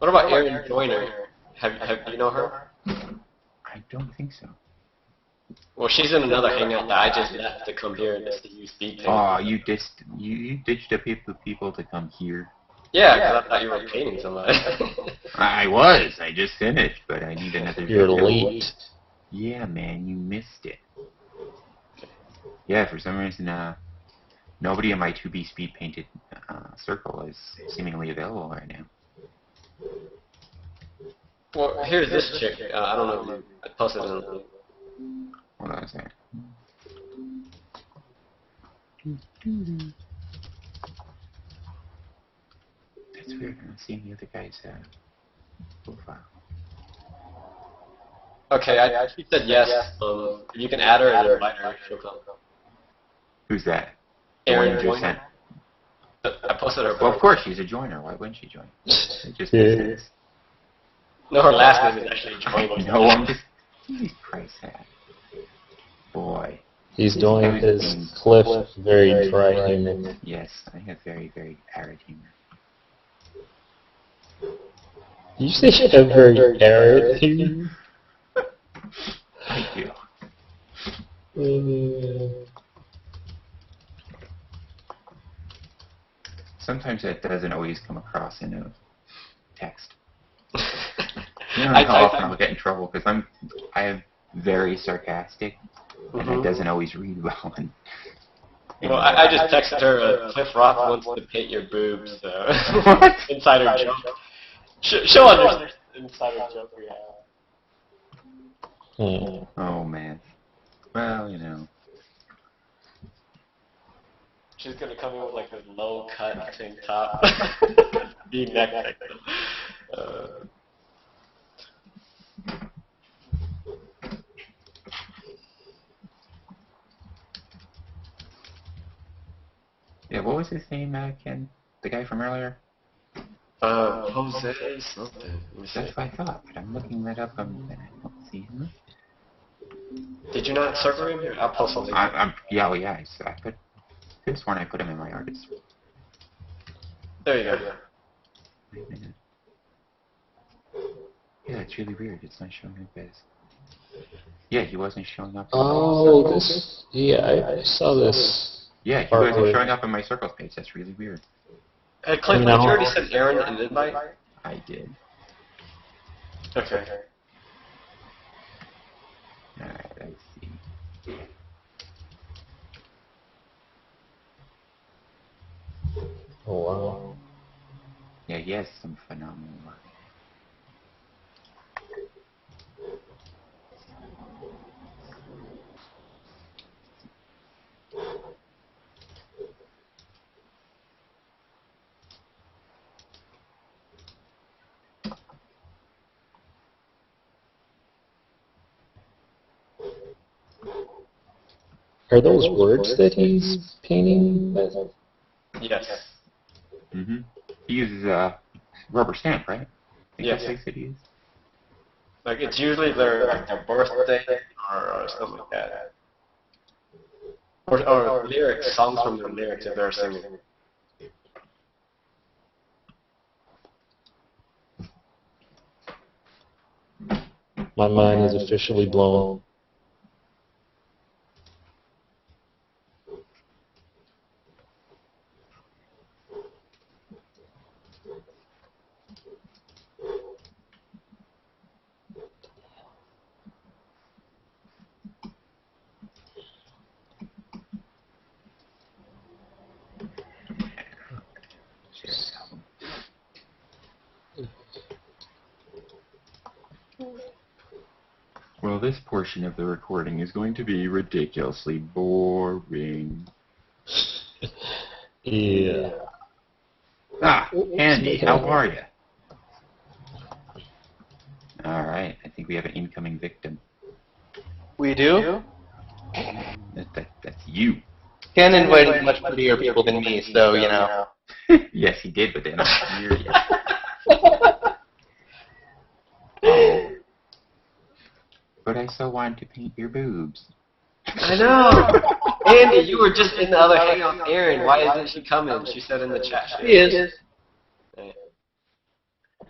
What about Erin Joyner? Have you know her? I don't think so. Well, she's in another hangout that I just left to come here and see you speak to. Oh, you ditched the people to come here. Yeah, because I thought you were painting somebody. I was. I just finished, but I need another You're video. late. Yeah, man, you missed it. Yeah, for some reason, nobody in my 2B speed painted circle is seemingly available right now. Well, here's this chick. I don't know if you posted it on the. Hold on a second. That's weird. I'm not seeing the other guy's profile. Okay, she said yes. If you can add her and invite her, she'll come. Who's that? Erin just sent. I posted her. Well, of course, she's a joiner. Why wouldn't she join? It just Yeah. makes sense. No, her last name is actually Joyner. No, I'm just. Jesus Christ, that. Boy. He's doing his Cliff very dry humor. Yes, I have very, very arid humor. You say you have very arid humor? I do. Sometimes that doesn't always come across in a text. You know how often I'll get in trouble because I am very sarcastic, and it doesn't always read well. Well, I just texted her, Cliff Roth wants to paint your boobs, so insider joke. She'll understand insider joke we have. Oh man. Well, you know. She's gonna come in with like this low cut tank top, V-neck. Yeah, what was his name, Ken? The guy from earlier? Jose something. That's what I thought, but I'm looking that up and I don't see him. Did you not circle him here? I'll post something. Yeah, well, yeah. I put this one. I put him in my artist. There you go. Wait a minute. Yeah, it's really weird. It's not showing up as. Yeah, he wasn't showing up. Oh, this. Yeah, I saw this. Yeah, he wasn't showing up on my circles page. That's really weird. Hey, Clint, did you already send Aaron an invite? I did. Okay. Alright, let's see. Oh, wow. Yeah, he has some phenomenal work. Are those words that he's painting with? Yes. Mm-hmm. He uses rubber stamp, right? I think Yes. that's what he uses. Like it's usually their birthday or something like that. Or lyrics, songs from their lyrics if they're singing. My mind is officially blown. Well, this portion of the recording is going to be ridiculously boring. Yeah. Ah, Andy, how are you? All right, I think we have an incoming victim. We do? That's you. Ken invited much prettier people than me, so, you know. Yes, he did, but they're not here yet. But I so wanted to paint your boobs. I know! Andy, you were just in the other hangout with Erin. Why isn't she coming? She said in the chat. She is.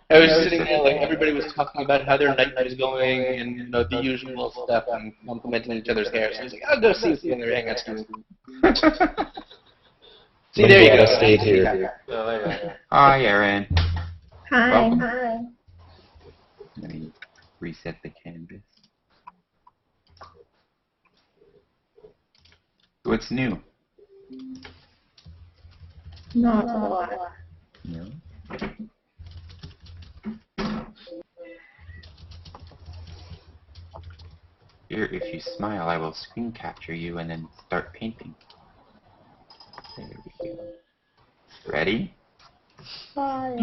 I was sitting there, like, everybody was talking about how their night was going and, you know, the usual stuff and complimenting each other's hair. So I was like, I'll go see what's in their hangouts doing. See, there you go. I stayed here. Oh, there you go. Hi, Erin. Hi. Welcome. Hi. Let me reset the canvas. What's new? Not a lot. No. Here, if you smile, I will screen capture you and then start painting. There we go. Ready? Hi.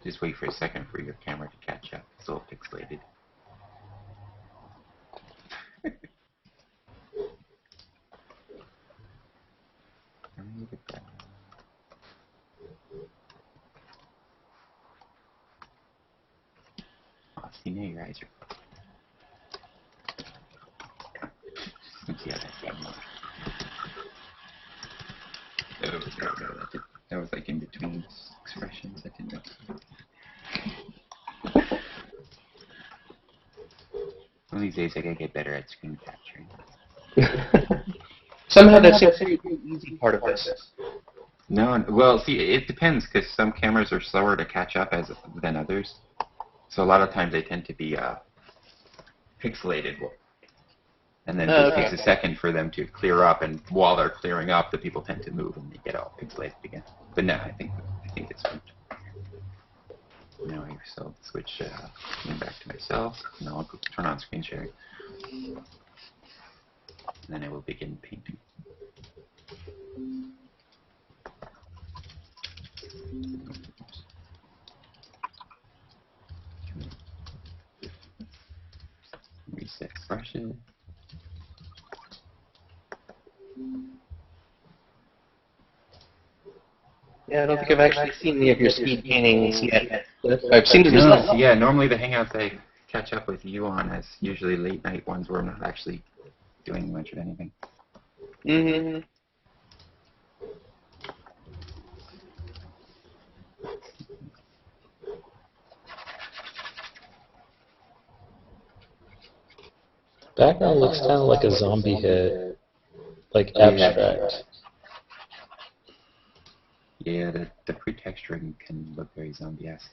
Just wait for a second for your camera to catch up. It's all pixelated. Oh, see, now your eyes are... Let's see how that came out. That was like in between expressions. I didn't know. One of these days I gotta get better at screen capturing. Somehow that seems to be the easy part of this. No, well, see, it depends, because some cameras are slower to catch up than others. So a lot of times they tend to be pixelated. And then it takes a second for them to clear up, and while they're clearing up, the people tend to move, and they get all pixelated again. But no, I think it's good. Now I'll switch back to myself. Now I'll turn on screen sharing. And then I will begin painting. Reset brushes. Yeah, I don't think I've actually seen any of your speed paintings yet. I've seen the results. Yeah, normally the Hangouts I catch up with you on is usually late night ones where I'm not actually doing much of anything. Mm-hmm. Background looks kind of like a zombie head, like abstract. Yeah, the pre-texturing can look very zombie-esque.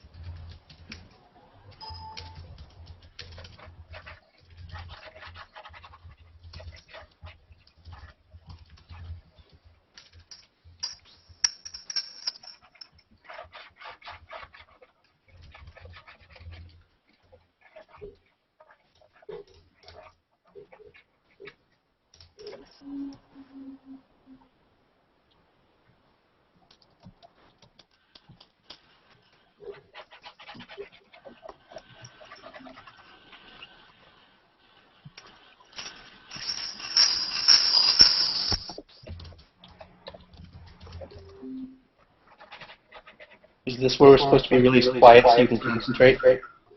Is this where we're supposed to be really quiet so you can concentrate?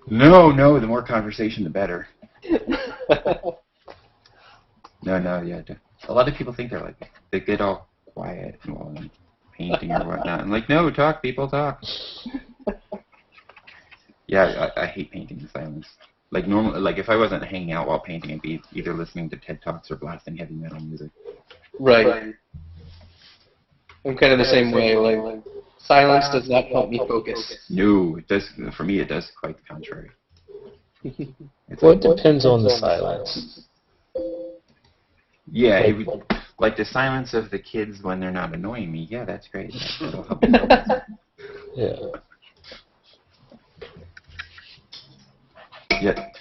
No, the more conversation, the better. No, yeah. A lot of people think they get all quiet while I'm painting or whatnot. I'm like, no, talk, people, talk. Yeah, I hate painting in silence. Like normally, like if I wasn't hanging out while painting, I'd be either listening to TED Talks or blasting heavy metal music. Right. I'm kind of the same way. Like, silence does not help me focus. No, it does. For me, it does quite the contrary. Well, it depends on the silence. Yeah, like the silence of the kids when they're not annoying me. Yeah, that's great. That'll help me. Yeah. Yet,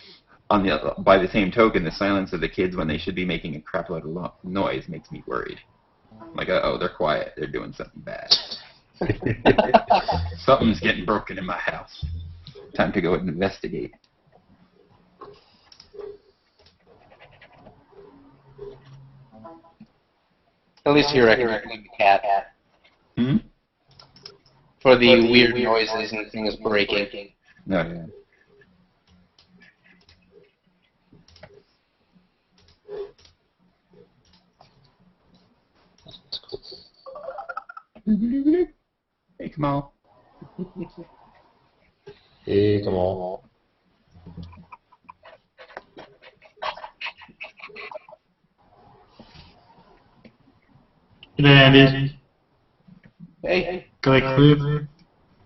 by the same token, the silence of the kids when they should be making a crapload of noise makes me worried. Like, oh, they're quiet. They're doing something bad. Something's getting broken in my house. Time to go investigate. At least here I can blame the cat. Hmm? For the weird noises and things breaking. No, yeah. Hey, Kamal. Hey, come on. G'day, Andy. Hey. G'day, Cliff.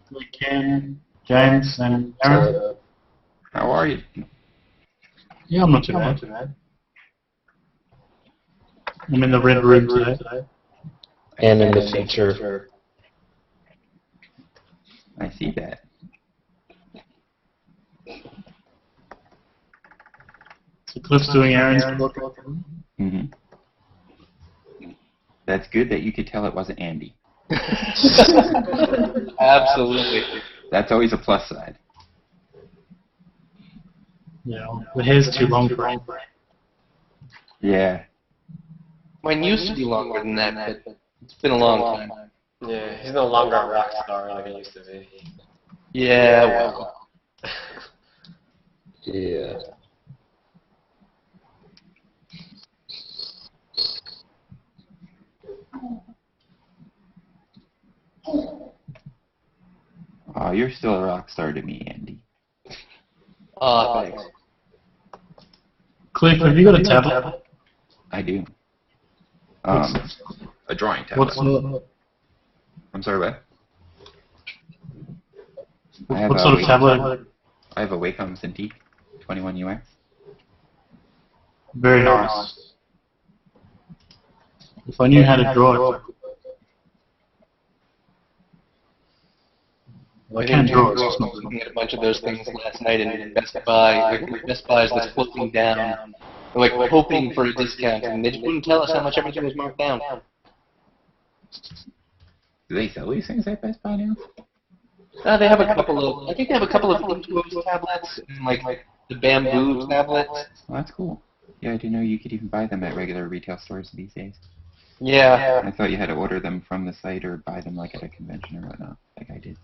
G'day, Ken, James, and Aaron. How are you? Yeah, I'm not too bad. I'm in the red room today. And in the future. I see that. So Cliff's doing Aaron's book. Mm-hmm. That's good that you could tell it wasn't Andy. Absolutely. That's always a plus side. Yeah, the hair's too long for him. Yeah. Mine used to be longer than that, but it's been a long time. Yeah, he's no longer a rock star like he used to be. Yeah, well. Yeah. Oh, you're still a rock star to me, Andy. Oh, thanks. Cliff, have you got a tablet? I do. A drawing What's tablet. the, I'm sorry, what? I have what a sort of tablet? I have a Wacom Cintiq 21UX. Very nice. If I knew how to draw it. Well, I can draw it. I was looking at a bunch of those things last night in Best Buy. Best Buy's was floating down, like hoping for a discount, and they just wouldn't tell us how much everything was marked down. Do they sell these things at Best Buy now? They have a couple of. I think they have a couple of Intuos tablets and like the bamboo tablets. Well, that's cool. Yeah, I didn't know you could even buy them at regular retail stores these days. Yeah. I thought you had to order them from the site or buy them like at a convention or whatnot, like I did.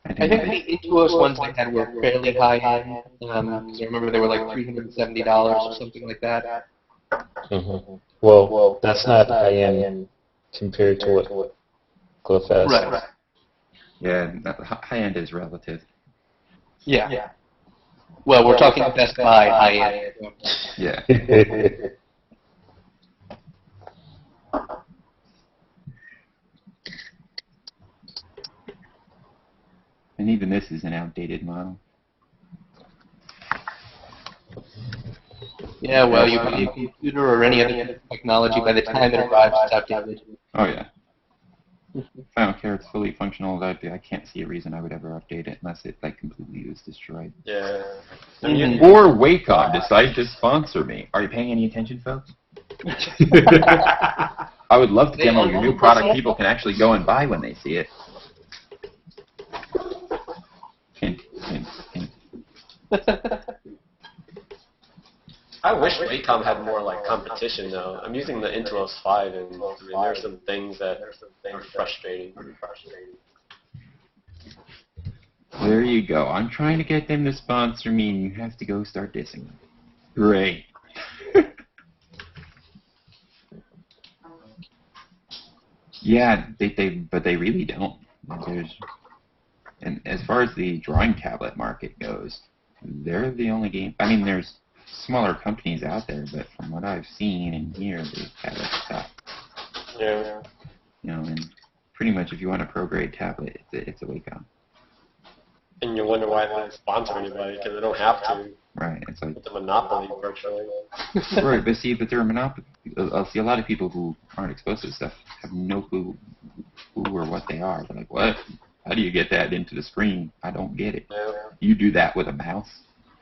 I think the Intuos ones they had were fairly high-end. Because I remember they were like $370 or something like that. Mm-hmm. Well, that's not high-end compared to what Cliff has. Right. Yeah, high end is relative. Yeah. Well, we're talking Best Buy high-end. Yeah. And even this is an outdated model. Yeah, well, you buy a computer or any other technology, by the time it arrives, it's outdated. Oh yeah. I don't care. It's fully functional. I can't see a reason I would ever update it unless it like completely was destroyed. Yeah. Or Wacom decide to sponsor me. Are you paying any attention, folks? I would love to demo your new product. People can actually go and buy when they see it. Hint, hint, hint. I wish Wacom had more like competition though. I'm using the Intuos 5 and I mean, there's some things that are frustrating. There you go. I'm trying to get them to sponsor me, and you have to go start dissing them. Great. Yeah, but they really don't. And as far as the drawing tablet market goes, they're the only game. I mean, there's smaller companies out there, but from what I've seen and hear, they have it stuff. Yeah. You know, and pretty much if you want a pro-grade tablet, it's a Wacom. And you wonder why they don't sponsor anybody, because they don't have to. Right, it's like... It's a monopoly, virtually. Right, but they're a monopoly. I'll see a lot of people who aren't exposed to this stuff have no clue who or what they are. They're like, what? How do you get that into the screen? I don't get it. Yeah. You do that with a mouse?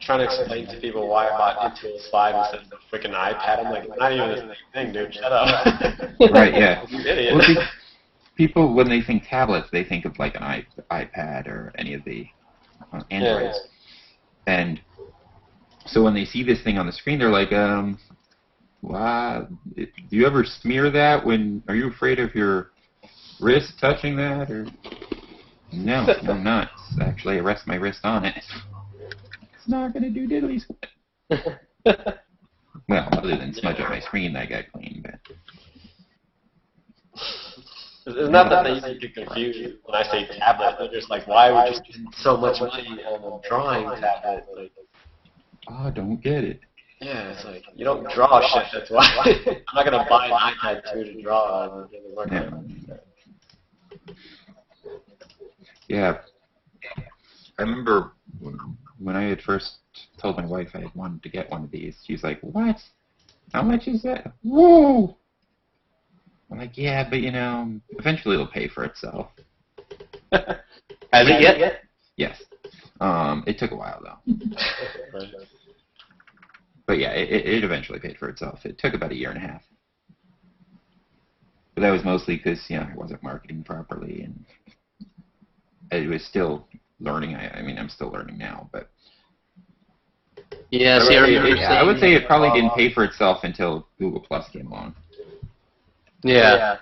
Trying to explain to people why I bought Intuos 5 instead of the freaking iPad. I'm like, not even the same thing, dude. Shut up. Right, yeah. You idiot. Well, see, people, when they think tablets, they think of like an iPad or any of the Androids. Yeah. And so when they see this thing on the screen, they're like, wow, do you ever smear that when, are you afraid of your wrist touching that? Or no, I'm not. Actually, I rest my wrist on it. It's not going to do diddly squat. Well, other than smudge up my screen that got clean, but... It's not that they used to get confused when I say tablet. They're just like, why would you spend so much money on a drawing tablet? Like, Oh, don't get it. yeah, it's like, you don't draw shit, that's why. I'm not going to buy an iPad 2 to draw on. It doesn't work like that. Yeah. I remember when I had first told my wife I had wanted to get one of these, she's like, what? How much is that? Whoa! I'm like, yeah, but eventually it'll pay for itself. Has it yet? Yes. It took a while though. But yeah, it eventually paid for itself. It took about a year and a half. But that was mostly because, I wasn't marketing properly and I was still learning. I mean, I'm still learning now, but Yeah, see, I remember I would say it probably didn't pay for itself until Google Plus came along. Yeah.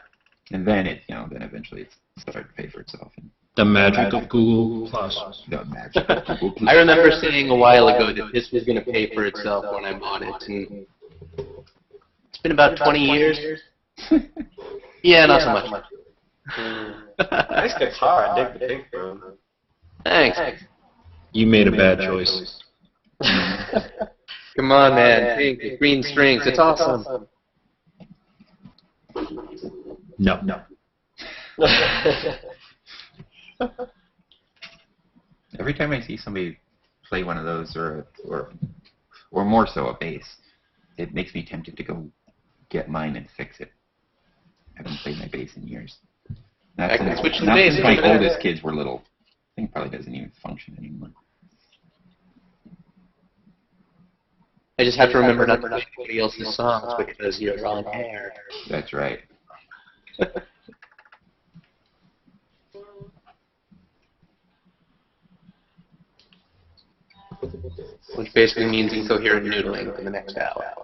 And then then eventually it started to pay for itself. And The magic of Google Plus. the magic of Google Plus. I remember saying a while ago that this was going to pay for itself when I bought it, and it's been about 20 years. Yeah, not so much. Nice guitar, I dig the pink room. Thanks. You made a bad choice. Come on, man. Pink with green strings. It's awesome. No. Every time I see somebody play one of those, or more so a bass, it makes me tempted to go get mine and fix it. I haven't played my bass in years. I can switch the Not bass. since my oldest kids were little. I think it probably doesn't even function anymore. I just have to remember not to play anybody else's songs because you're on air. That's right. Which basically means incoherent noodling for the next hour.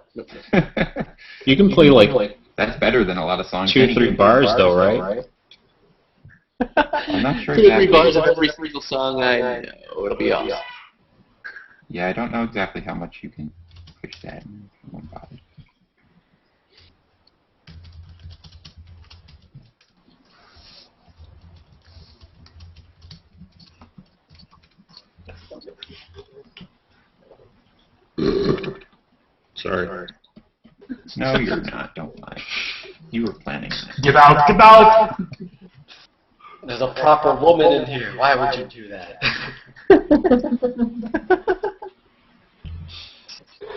You can play like That's better than a lot of songs. 2 or 3 bars though, right? I'm not sure 2 or 3 exactly. bars of every single song I know. It'll be awesome. Yeah, I don't know exactly how much you can push that. I won't bother. Sorry. No, you're not. Don't lie. You were planning that. Get out, get out! There's a proper woman in here. Why would you do that?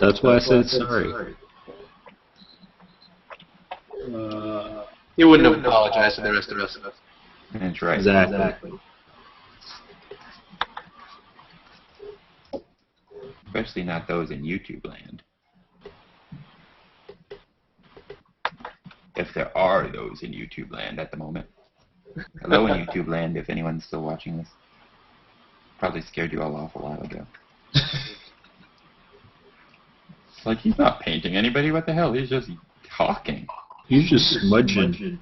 That's why I said sorry. You wouldn't have apologized to the rest of us. That's right. Exactly. Especially not those in YouTube land. If there are those in YouTube land at the moment. Hello in YouTube land, if anyone's still watching this. Probably scared you all off a while ago. It's like, he's not painting anybody, what the hell? He's just talking. He's just smudging.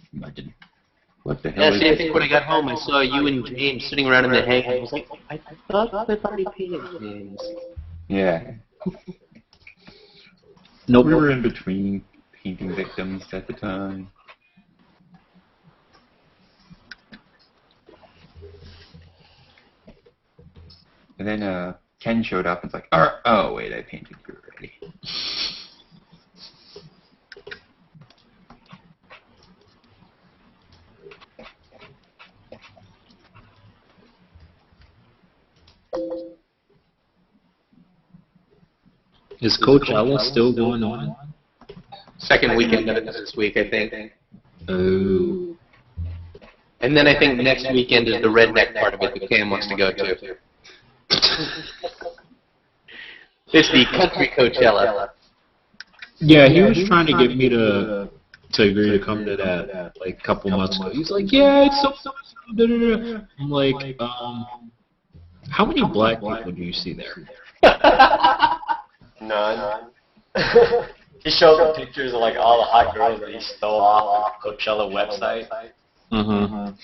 Smudging. What the hell Yeah, is see, I this? think when I got home, I saw you and James sitting around in the hangout. I was like, I thought they'd already painted James. Yeah. Nope. We were in between painting victims at the time. And then Ken showed up and was like, oh wait, I painted you already. Is Coachella still going on? Second weekend of it this week, I think. Oh. And then I think next weekend is the redneck part of it that Cam wants to go to. It's the country Coachella. Yeah, he was trying to get me to agree to come to that like a couple months ago. He's like, yeah, it's so da, da, da. I'm like, how many black people do you see there? None. He showed the pictures of like all the hot girls that he stole off the Coachella website, and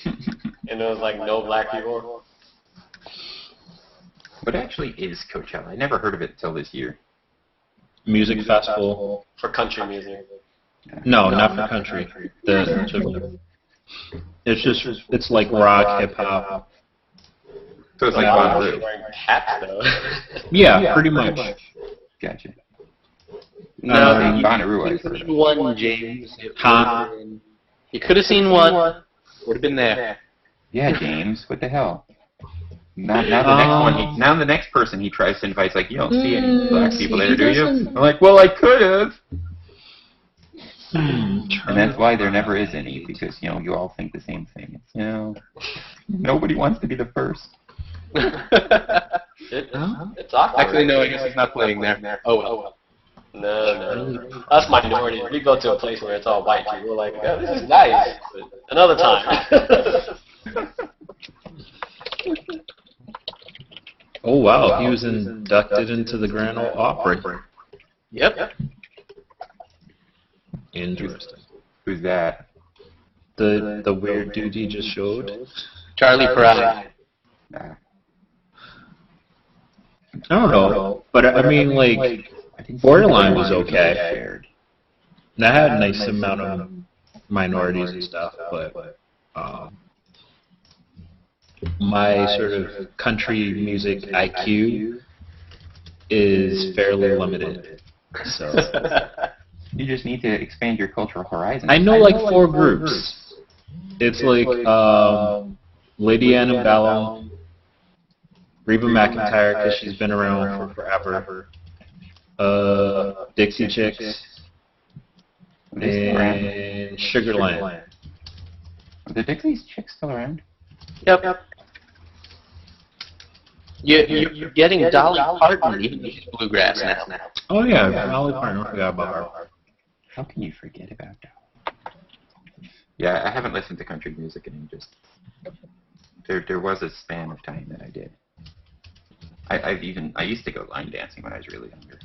it was like no black people. What actually is Coachella? I never heard of it until this year. Music festival. For country music. No, not for country. It's like rock, hip hop. So it's like Wow, Bonnaroo. wearing hats though. Yeah, pretty much. Gotcha. No, Bonnaroo, you I've could heard have of. seen one, James. Huh? You could have seen one. Would have been there. Yeah, James, what the hell? Now the next one, now the next person he tries to invite is like, you don't see any black people there, do you? I'm like, well, I could have. And that's why there never is any, because, you know, you all think the same thing. It's, you know, nobody wants to be the first. It's awkward. Actually, no, I guess he's not playing there. Oh, well. No. Us minorities, we go to a place where it's all white people. We're like, oh, this is nice. But another time. Oh wow, he was inducted into the Grand Ole Opry. Yep. Interesting. Who's that? The weird dude you just showed. Charlie Pride. Nah. I don't know, but I mean, like, Borderline was okay. And I had a nice amount of minorities and stuff, but my sort of country music IQ is fairly limited. So You just need to expand your cultural horizons. I know like 4 groups. It's like Lady Antebellum, Reba McEntire because she's been around for forever, Dixie Chicks, and Sugarland. Are the Dixie's Chicks still around? Yep. You're getting Dolly Parton, even though she's bluegrass now. Oh yeah, Dolly Parton. I forgot about her. How can you forget about that? Yeah, I haven't listened to country music in ages. There was a span of time that I did. I used to go line dancing when I was really younger.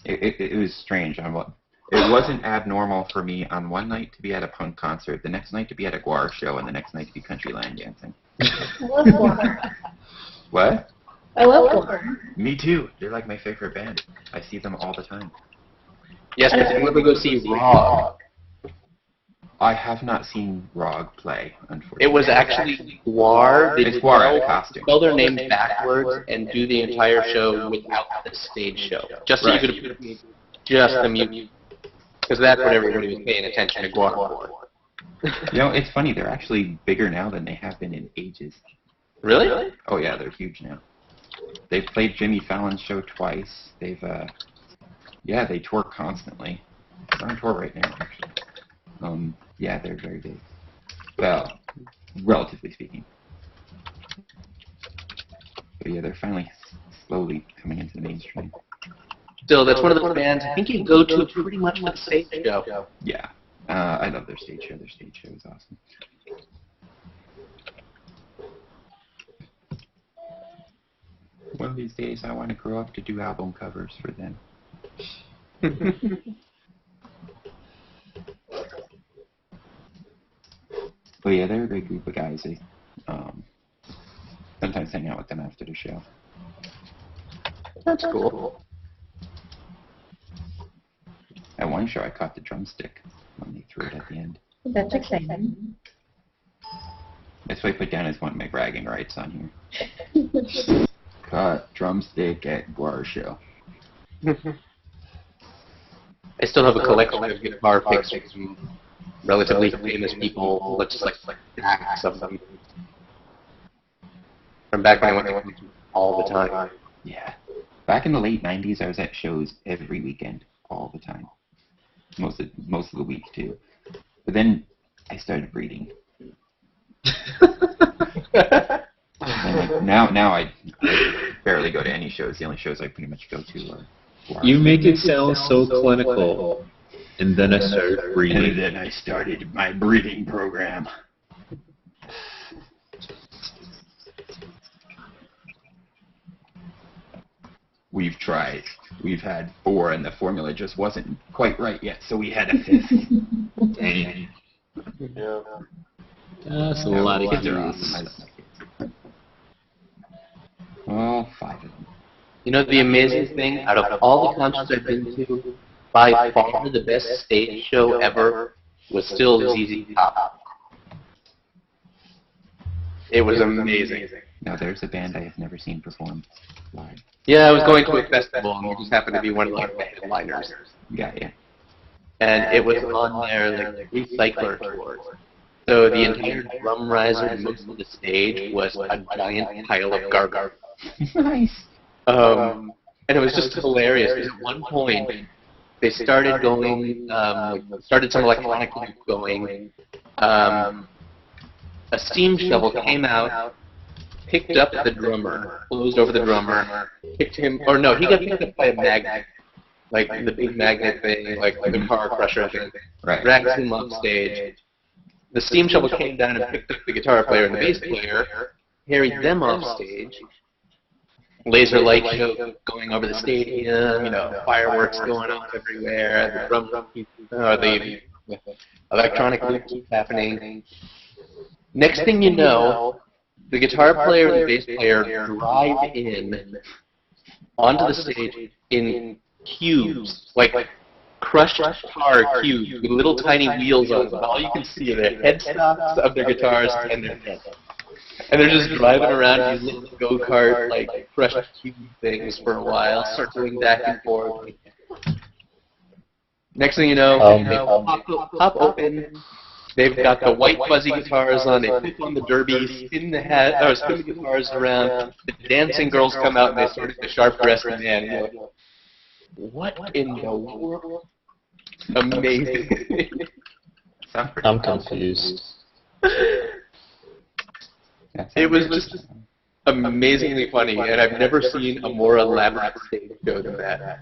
It was strange. It wasn't abnormal for me on one night to be at a punk concert, the next night to be at a guar show, and the next night to be country line dancing. I love Guar. What? I love Guar. Me too. They're like my favorite band. I see them all the time. Yes, but did you ever go see Raw? I have not seen Rog play, unfortunately. It was actually Guar. They It's Guar out of costume. spell their names backwards and do the entire show without the stage show. Just so you could just the music. Because that's what everybody was paying attention to Guar for. You know, it's funny. They're actually bigger now than they have been in ages. Really? Oh yeah, they're huge now. They've played Jimmy Fallon's show twice. They've, yeah, they tour constantly. They're on tour right now, actually. Yeah, they're very big. Well, relatively speaking. But yeah, they're finally slowly coming into the mainstream. Still, that's one of those bands I think you go to pretty much for the stage show. Yeah, I love their stage show. Their stage show is awesome. One of these days, I want to grow up to do album covers for them. But yeah, they're a great group of guys. They sometimes hang out with them after the show. That's cool. At one show, I caught the drumstick when they threw it at the end. That's exciting. That's what I put down as one of my bragging rights on here. Caught drumstick at Guar show. I still have a collection of guitar picks from relatively famous people, just like stacks of them. From back when I went all the time. Yeah. Back in the late 90s, I was at shows every weekend, all the time. Most of the week, too. But then I started breeding. And now I barely go to any shows. The only shows I pretty much go to are... You make it sound so clinical. And then I started breathing. And then I started my breeding program. We've tried. We've had 4, and the formula just wasn't quite right yet, so we had a 5th. Dang. Yeah. That's a lot of kids are kids. awesome. I love my kids. Well, 5 of them. You know the amazing thing? Out of all the concerts I've been to, by far the best stage show ever was still ZZ Top. It was amazing. Now there's a band I have never seen perform live. Yeah, I was going to a festival, and it just happened to be one of like the headliners. Got ya. And it was on their like recycler tours. So the entire drum riser and most of the stage was a giant pile of garbage. Nice. And it was just hilarious because at one point they started going, started some electronic music going. A steam shovel came out, picked up the drummer, closed over the drummer, picked him, or no, he got picked up by a magnet, like the big magnet thing, like the car crusher thing, Right. dragged him off stage. The steam shovel came down and picked up the guitar player and the bass player, carried them off stage. Laser light show going over the stadium, you know, fireworks going off everywhere, the drum, the electronic loop keeps happening. Next thing you know, the guitar player and the bass player drive in onto the stage in cubes, like crushed car cubes with little tiny wheels on them. All you can see are the headstocks of their guitars and their heads. And they're just driving around these little go-kart, like, crushed cube things for a while, circling back and forth. Next thing you know, they pop open. They've got the white fuzzy guitars on. They flip on the derby, spin the guitars around. The dancing girls come out and they sort of the sharp-dressed man. You're like, what in the world? Amazing. I'm confused. It was just amazingly funny, and I've never seen a more elaborate stage show than that.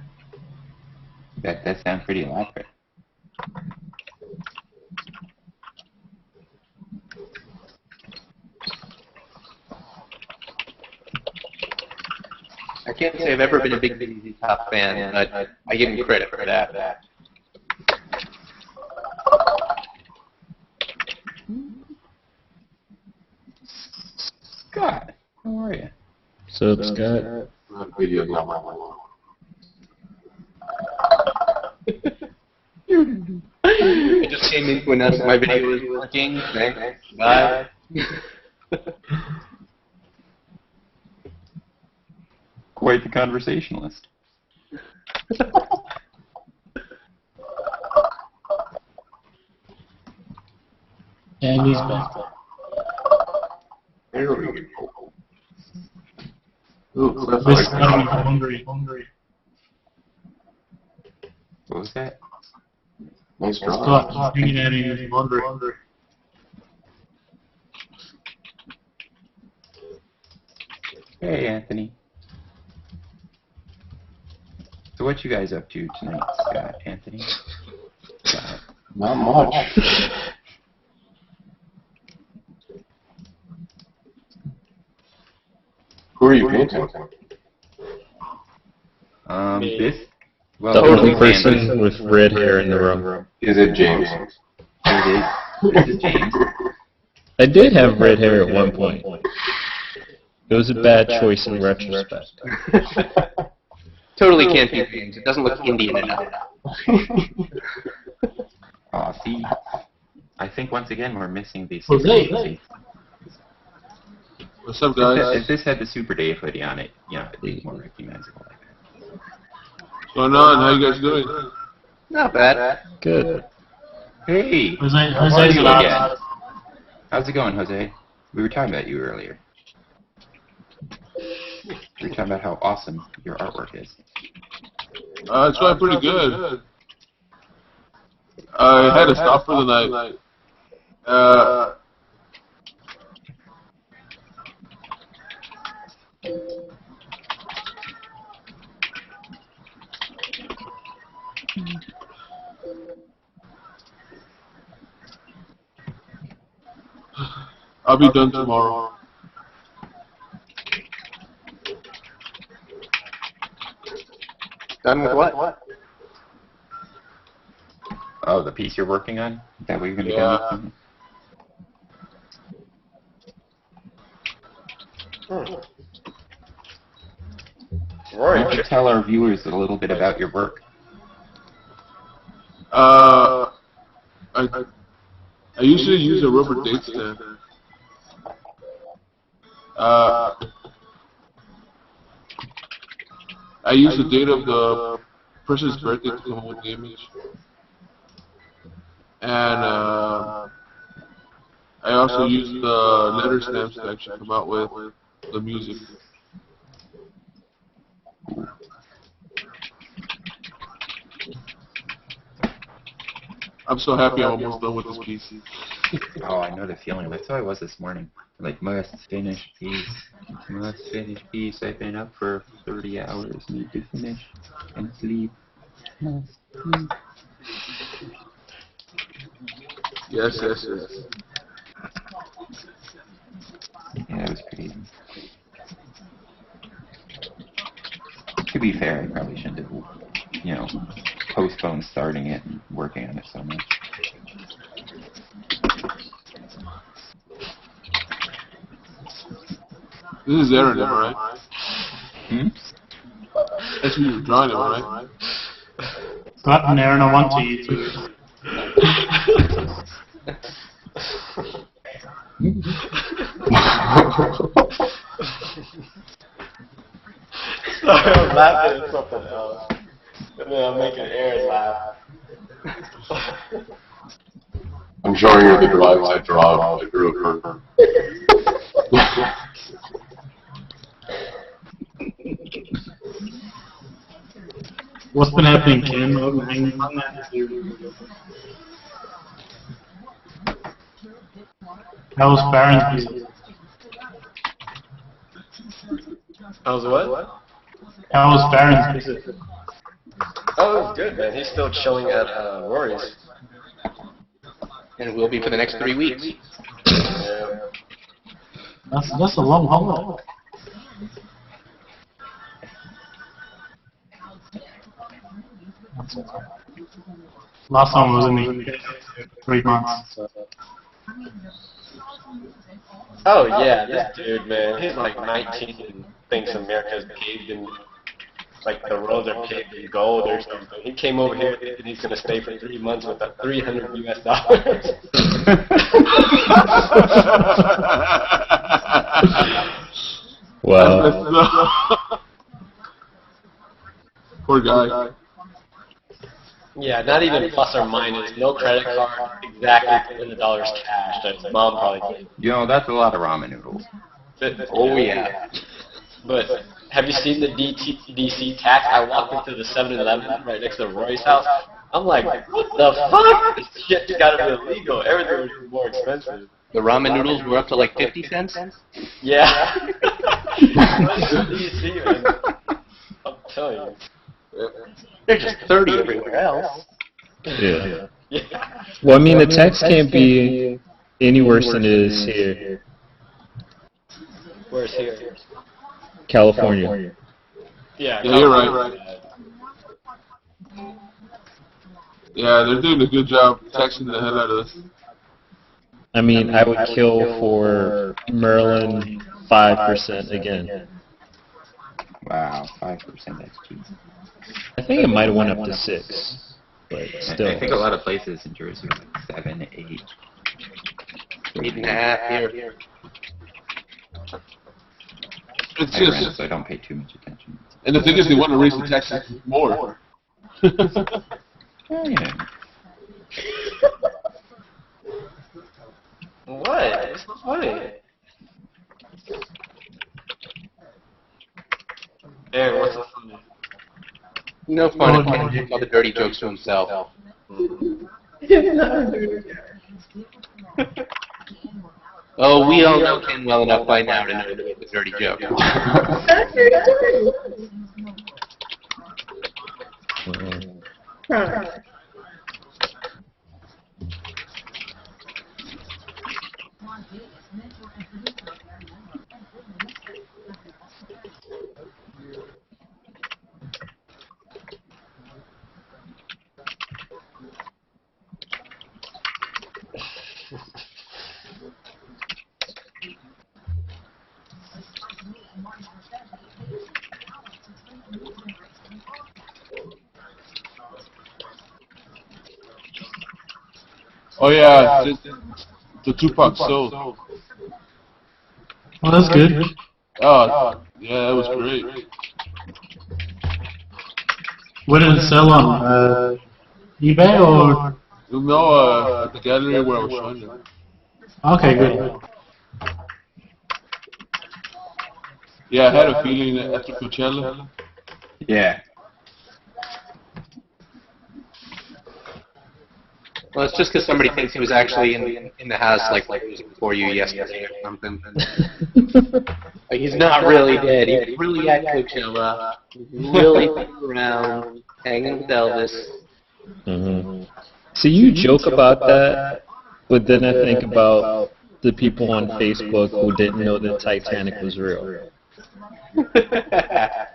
That sounds pretty elaborate. I can't say I've ever been a big ZZ Top fan, but I give him credit for that. Scott, how are you? So, Scott. I just came in to announce my video is working. Thanks. Bye. Quite the conversationalist. And he's back. There we go. This is hungry. What was that? Nice Stop hanging at you. He's hungry. Hey, Anthony. So what you guys up to tonight, Scott, Anthony? Scott. Not much. Who are you painting? This. Well, The only this person with red hair in the room. Is it James? It is James. I did have red hair at one point. It was a bad choice in retrospect. Totally can't be James. It doesn't look Indian enough. See, I think once again we're missing the Jose. What's up, guys? If this had the Super Dave hoodie on it, it'd be more recognizable. What's going on? How you guys doing? Not bad. Good. Hey, Jose's you loud. again. How's it going, Jose? We were talking about you earlier. We were talking about how awesome your artwork is. It's going pretty good. I had to stop for the night. I'll be done tomorrow. Done with what? Oh, the piece you're working on? Is that what you're going to be Yeah. done with? Why don't you tell our viewers a little bit about your work? I usually use a rubber date stand. I use the date of the person's birthday to come up with the image. And I also use the letter stamps to actually come out with the music. I'm so happy I'm almost done with this piece. Oh, I know the feeling. That's how I was this morning. Like, must finish piece. Must finish piece. I've been up for 30 hours. Need to finish and sleep. Must sleep. Yes, yes, yes. Yeah, it was pretty easy. To be fair, I probably shouldn't have, you know, postponed starting it and working on it so much. This is Aaron, am I right? Hmm? That's who you're drawing, am I right? Scott and Aaron are one to you too. Sorry, I'm laughing at something else. And then I'm making Aaron laugh. I'm showing you the drawings I drew of her. What's been happening, Ken? How was Baron's visit? How's what? How was Baron's visit? Oh, it was good, man. He's still chilling at Rory's. And it will be for the next 3 weeks. Yeah. That's a long holiday. Last time I was in the UK, 3 months. So. Oh, yeah, this dude, man. He's like 19 and thinks America's paved in, like, the roads are paved in gold or something. He came over here and he's going to stay for 3 months with that $300 US. Wow. Poor guy. Yeah, not even plus or minus, no credit card, exactly $300 cash that his mom probably gave. You know, that's a lot of ramen noodles. Oh, yeah. But have you seen the DC tax? I walked into the 7-Eleven right next to Roy's house. I'm like, what the fuck? This shit's gotta be illegal. Everything was more expensive. The ramen noodles were up to like 50 cents? Yeah. DC, man. I'm telling you. They're just 30 everywhere else. Yeah. Yeah. Well, I mean, the tax can't be any worse than it is here. Where's here? California. Yeah, Yeah, you're right. Yeah, they're doing a good job taxing the hell out of us. I mean, I would kill for Maryland 5% again. Wow, 5%, that's cheap. I think it might have went up to 6, but still. I think a lot of places in Jersey are like 7, 8. 8.5 here. It's I rent, just, so I don't pay too much attention. and the thing is, they want to raise the taxes more. Oh, yeah. What? It's not funny. Aaron, what's so funny? No fun if Ken did all the dirty jokes to himself. Oh, we all know Ken well enough by now to know to make the dirty joke. Oh yeah, The Tupac sold. Well, that's good. Oh, yeah, that was great. Where did it sell on? eBay or? No, at the gallery where I was showing them. Okay, good. Yeah, I had a feeling that after Coachella. Yeah. Well, it's just because somebody thinks he was actually in the house like before you yesterday or something. Like he's not really dead. He's really at Coachella. He's really around, hanging with Elvis. Mm-hmm. So you joke about that, but then I think about the people on Facebook who didn't know the Titanic was real.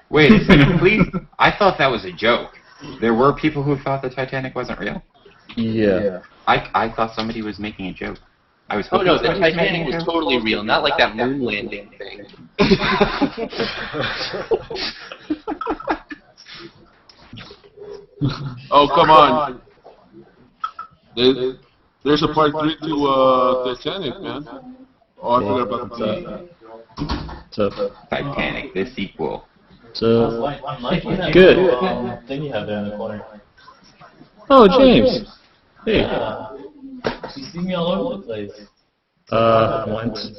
Wait a second, please. I thought that was a joke. There were people who thought the Titanic wasn't real? Yeah. I thought somebody was making a joke. I was Oh hoping no, the somebody was making Titanic a was joke. totally real, not like that moon landing thing. Oh, come on. There's a part 3 to Titanic, man. Oh, I forgot about the So, Titanic, the sequel. so I'm liking that good. little, thing you have there in the corner. Oh, James. Hey. Yeah. You see me all over the place. Once.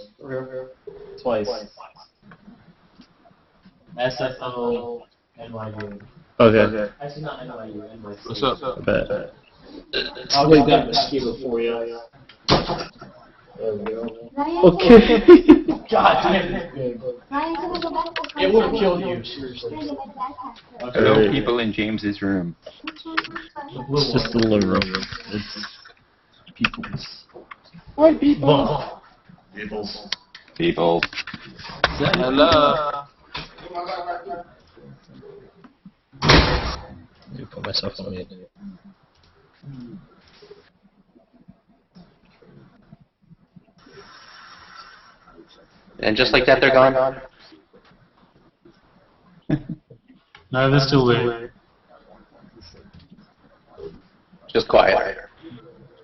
Twice. SFO, NYU. Okay. Actually, not NYU, NYC. What's up? I bet. I'll get that mosquito for you. There we go. Okay. God damn it. It would have killed you, seriously. Hello, people in James's room. It's just a little room. It's people's. Hi, people. Peoples. People. Hello. Let me put myself on mute. And just like that, they're gone. No, they're still there. Just quiet.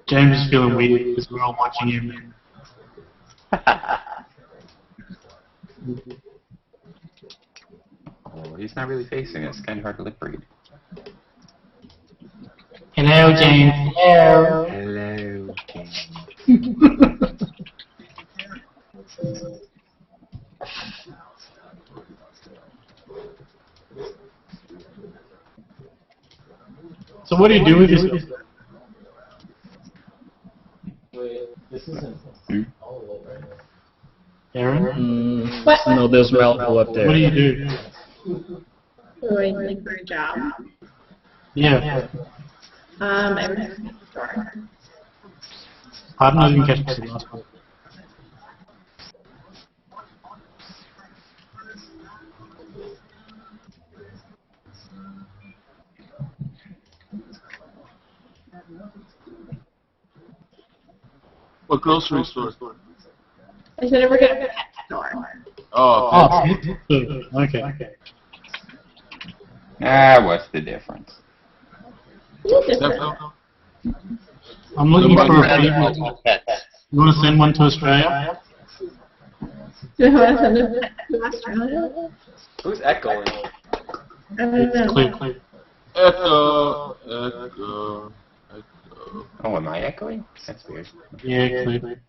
James is feeling weird because we're all watching him. Oh, he's not really facing us. Kind of hard to lip read. Hello, James. Hello. Hello, James. So what do you do with this? Wait, this isn't Hmm? all of it, right? Aaron? No, there's Malvo up there. What do you do? Wait, like for a job. Yeah. I would have to make a store. Pardon, I didn't catch the last one. What grocery store? I said I work at a pet store. Oh, Oh, okay. Ah, what's the difference? It's different. I'm looking for a female. Multiple pets. You want to send one to Australia? Do I want to send a pet to Australia? Who's echoing? I don't know. Clear. Echo. Oh, am I echoing? That's weird. Yeah, clear.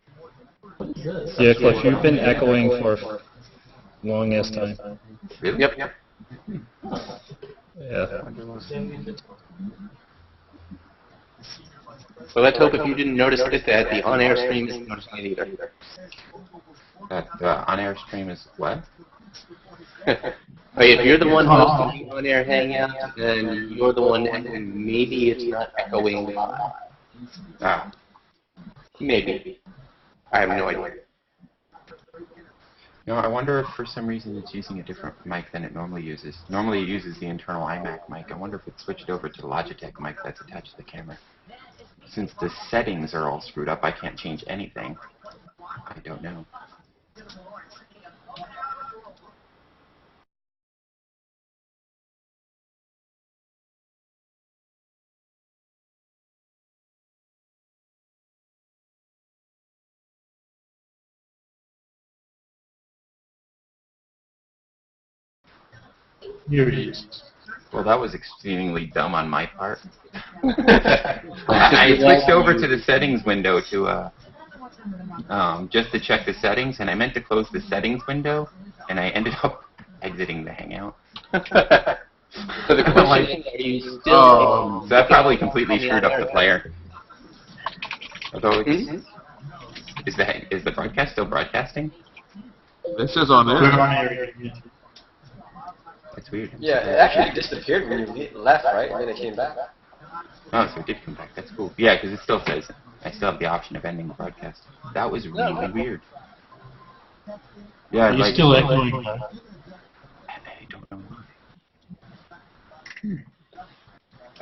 What is this? Yeah, Cliff, you've been echoing for a long ass time. Really? Yep. Yeah. Well, let's hope if you didn't notice it, that the on-air stream isn't noticing it either. That the on-air stream is what? If you're the one hosting the on-air hangout, then you're the one, and maybe it's not echoing live. Ah, Maybe. I have no idea. no, I wonder if for some reason it's using a different mic than it normally uses. Normally it uses the internal iMac mic. I wonder if it switched over to the Logitech mic that's attached to the camera. Since the settings are all screwed up, I can't change anything. I don't know. Here he is. Well, that was extremely dumb on my part. I switched over to the settings window to just to check the settings, and I meant to close the settings window, and I ended up exiting the Hangout. So the question is, are you still... So that probably completely screwed up the player. Although it's, is the broadcast still broadcasting? It says on We're there. on air. That's weird. Yeah, it actually disappeared when you left, right? And then it came back. Oh, so it did come back. That's cool. Yeah, because it still says I still have the option of ending the broadcast. That was really weird. Yeah, Are you like, still echoing? Huh? I don't know why.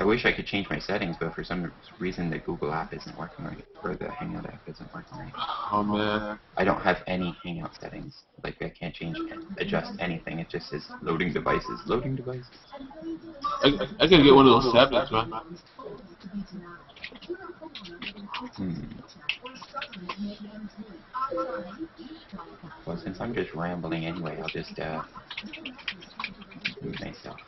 I wish I could change my settings, but for some reason the Google app isn't working right, or the Hangout app isn't working right. Oh man. I don't have any Hangout settings. Like, I can't adjust anything. It just says loading devices, loading devices. I gotta get one of those tablets, man. Well, since I'm just rambling anyway, I'll just mute myself.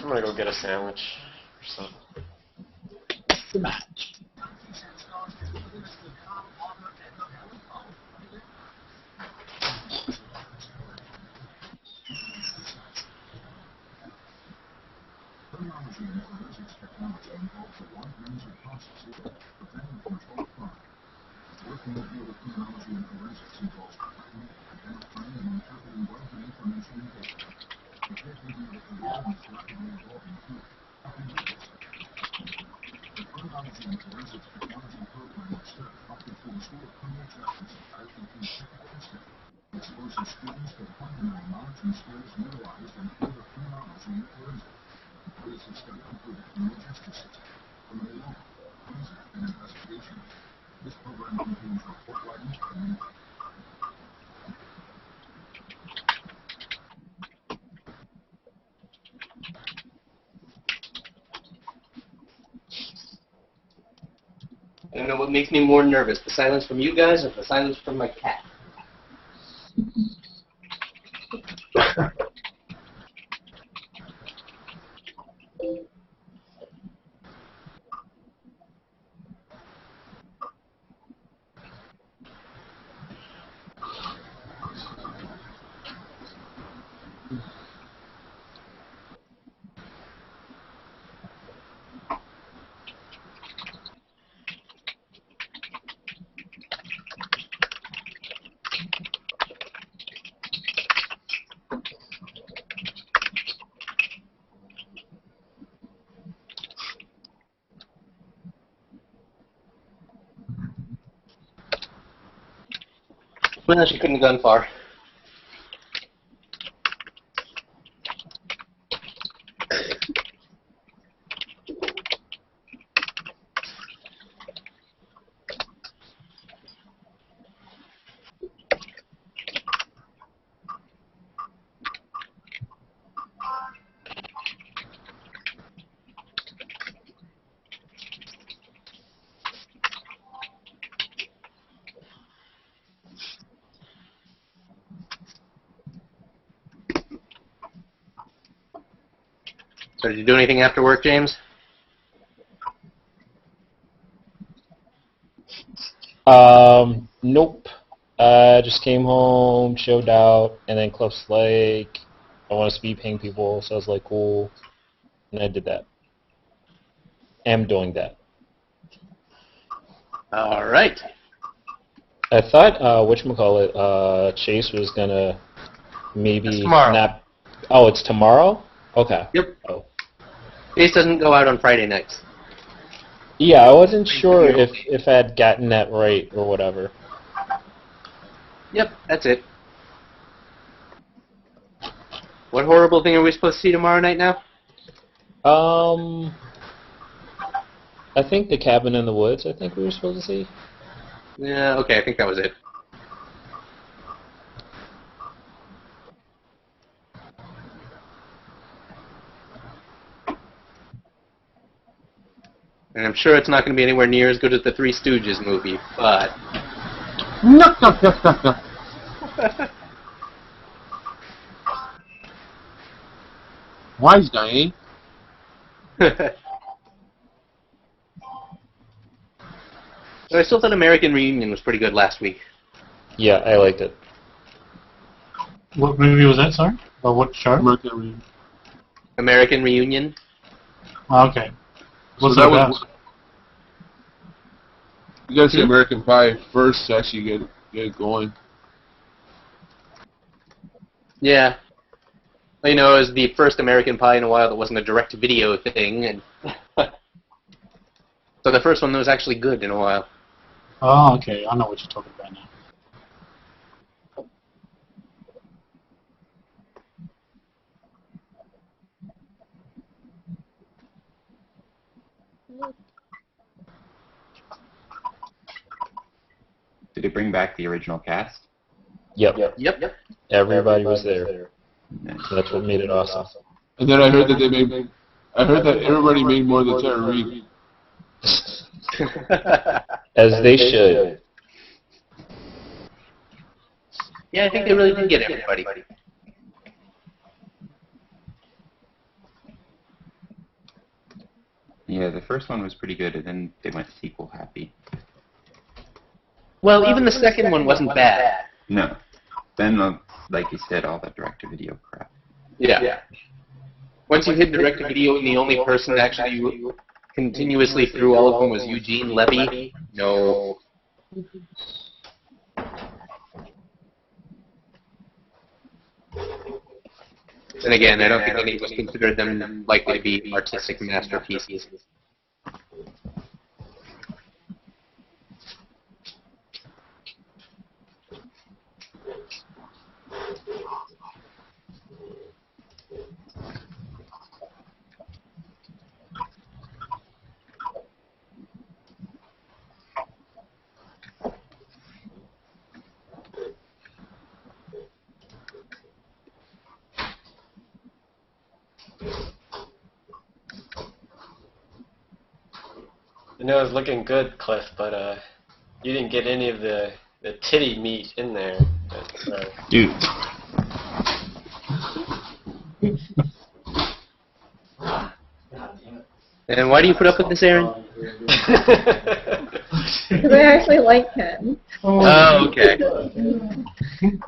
I'm gonna go get a sandwich or something. The match. I don't know what makes me more nervous, the silence from you guys or the silence from my cat. Well, she couldn't have gone far. So did you do anything after work, James? Nope. Just came home, chilled out, and then Cliff's like, I want to speed paint people, so I was like, cool, and I did that. Am doing that. All right. I thought, whatchamacallit, Chase was gonna maybe It's tomorrow. not. Oh, it's tomorrow? Okay. Yep. Oh. Ace doesn't go out on Friday nights. Yeah, I wasn't sure if I had gotten that right or whatever. Yep, that's it. What horrible thing are we supposed to see tomorrow night now? I think the cabin in the woods, I think we were supposed to see. Yeah, okay, I think that was it. And I'm sure it's not going to be anywhere near as good as the Three Stooges movie, but... No. Wise guy, eh? But I still thought American Reunion was pretty good last week. Yeah, I liked it. What movie was that, sorry? Or what show? American Reunion. American Reunion? Oh, okay. What's So it that about? was. You gotta see American Pie first to actually get it going. Yeah. You know, it was the first American Pie in a while that wasn't a direct-to-video thing, and so the first one was actually good in a while. Oh, okay. I know what you're talking about now. Did it bring back the original cast? Yep. Yep. Everybody was there. Nice. So that's what made it awesome. And then I heard that I heard that everybody made more than Tara Reid. As they should. Yeah, I think they really did get everybody. Yeah, the first one was pretty good, and then they went sequel happy. Well, even the second one wasn't bad. No. Then, like you said, all the direct-to-video crap. Yeah. Once you hit direct-to-video and the only person that actually continuously through all of them was Eugene Levy, no. And again, I don't think any of us considered them likely to be artistic masterpieces. I know it was looking good, Cliff, but you didn't get any of the titty meat in there. But, Dude. And why do you put up with this, Aaron? Because I actually like him. Oh, okay. Are you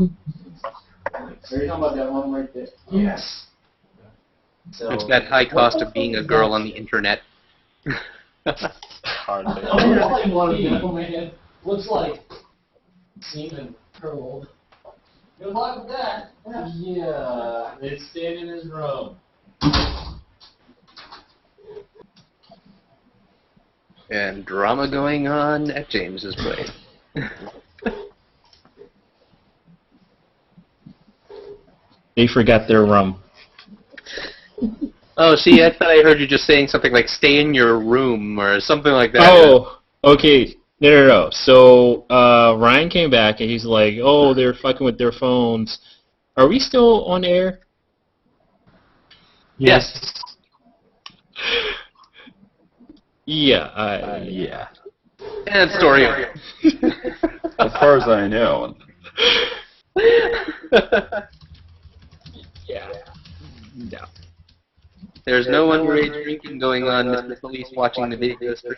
talking about that one right there? Yes. So, It's that high cost of being a girl on the internet. hardly. Man. Looks like semen curled. Good luck with that. Yeah, it's staying in his room. And drama going on at James's place. They forgot their rum. Oh, see, I thought I heard you just saying something like "stay in your room" or something like that. Oh, okay. No. So Ryan came back and he's like, "Oh, they're fucking with their phones." Are we still on air? Yes. Yeah. Yeah. And story over. As far as I know. Yeah. No. There's no underage drinking going on, Mr. Police watching the video stream.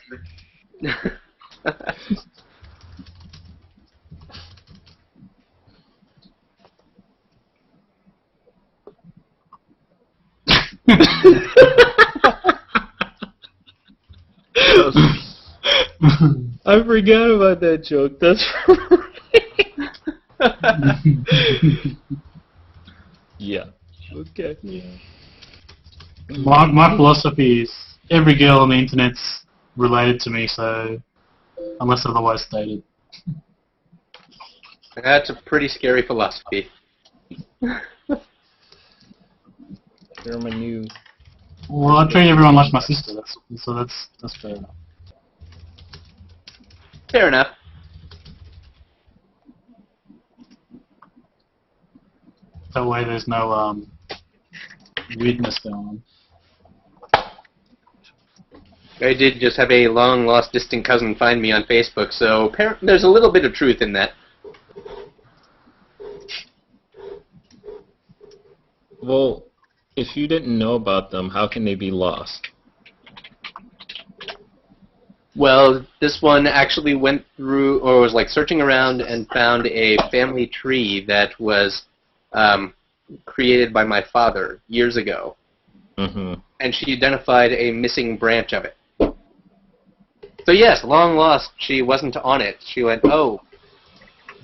I forgot about that joke. That's right. Yeah. Okay. My philosophy is every girl on the internet's related to me, so unless otherwise stated. That's a pretty scary philosophy. You're my new. Well, I treat everyone like my sister, so that's fair enough. Fair enough. That way there's no weirdness going on. I did just have a long-lost distant cousin find me on Facebook, so there's a little bit of truth in that. Well, if you didn't know about them, how can they be lost? Well, this one actually went through, or was like searching around and found a family tree that was created by my father years ago. Mm-hmm. And she identified a missing branch of it. So yes, long lost, she wasn't on it. She went, oh,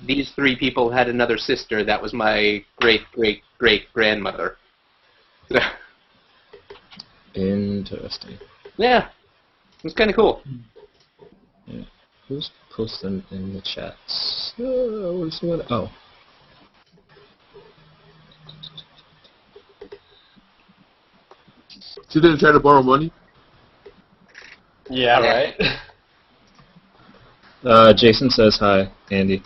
these 3 people had another sister that was my great-great-great-grandmother. Interesting. Yeah, it was kind of cool. Yeah. Who's posting in the chats? Oh. She didn't try to borrow money? Yeah, right? Jason says hi, Andy.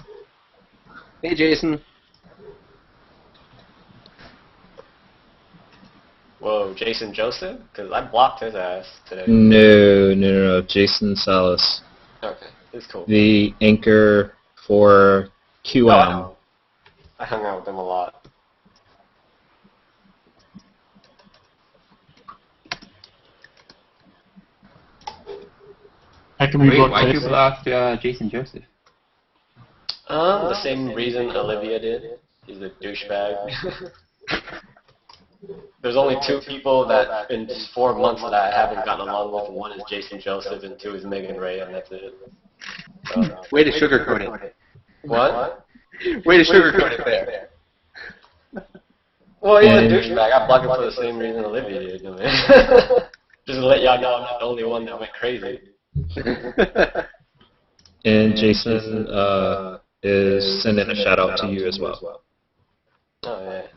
Hey, Jason. Whoa, Jason Joseph? Because I blocked his ass today. No. Jason Salas. Okay, it's cool. The anchor for QM. No, I hung out with him a lot. How can we Wait, block why'd you Jason? block Jason Joseph? The same reason Olivia did. He's a douchebag. There's only 2 people that in 4 months that I haven't gotten along with. One is Jason Joseph, and 2 is Megan Ray, and that's it. So, Way to sugarcoat it. what? Way to sugarcoat it there. Well, he's a douchebag. I blocked him for the same reason Olivia did. Man. Just to let y'all know I'm not the only one that went crazy. And Jason is sending a shout out to you as well. Oh, yeah.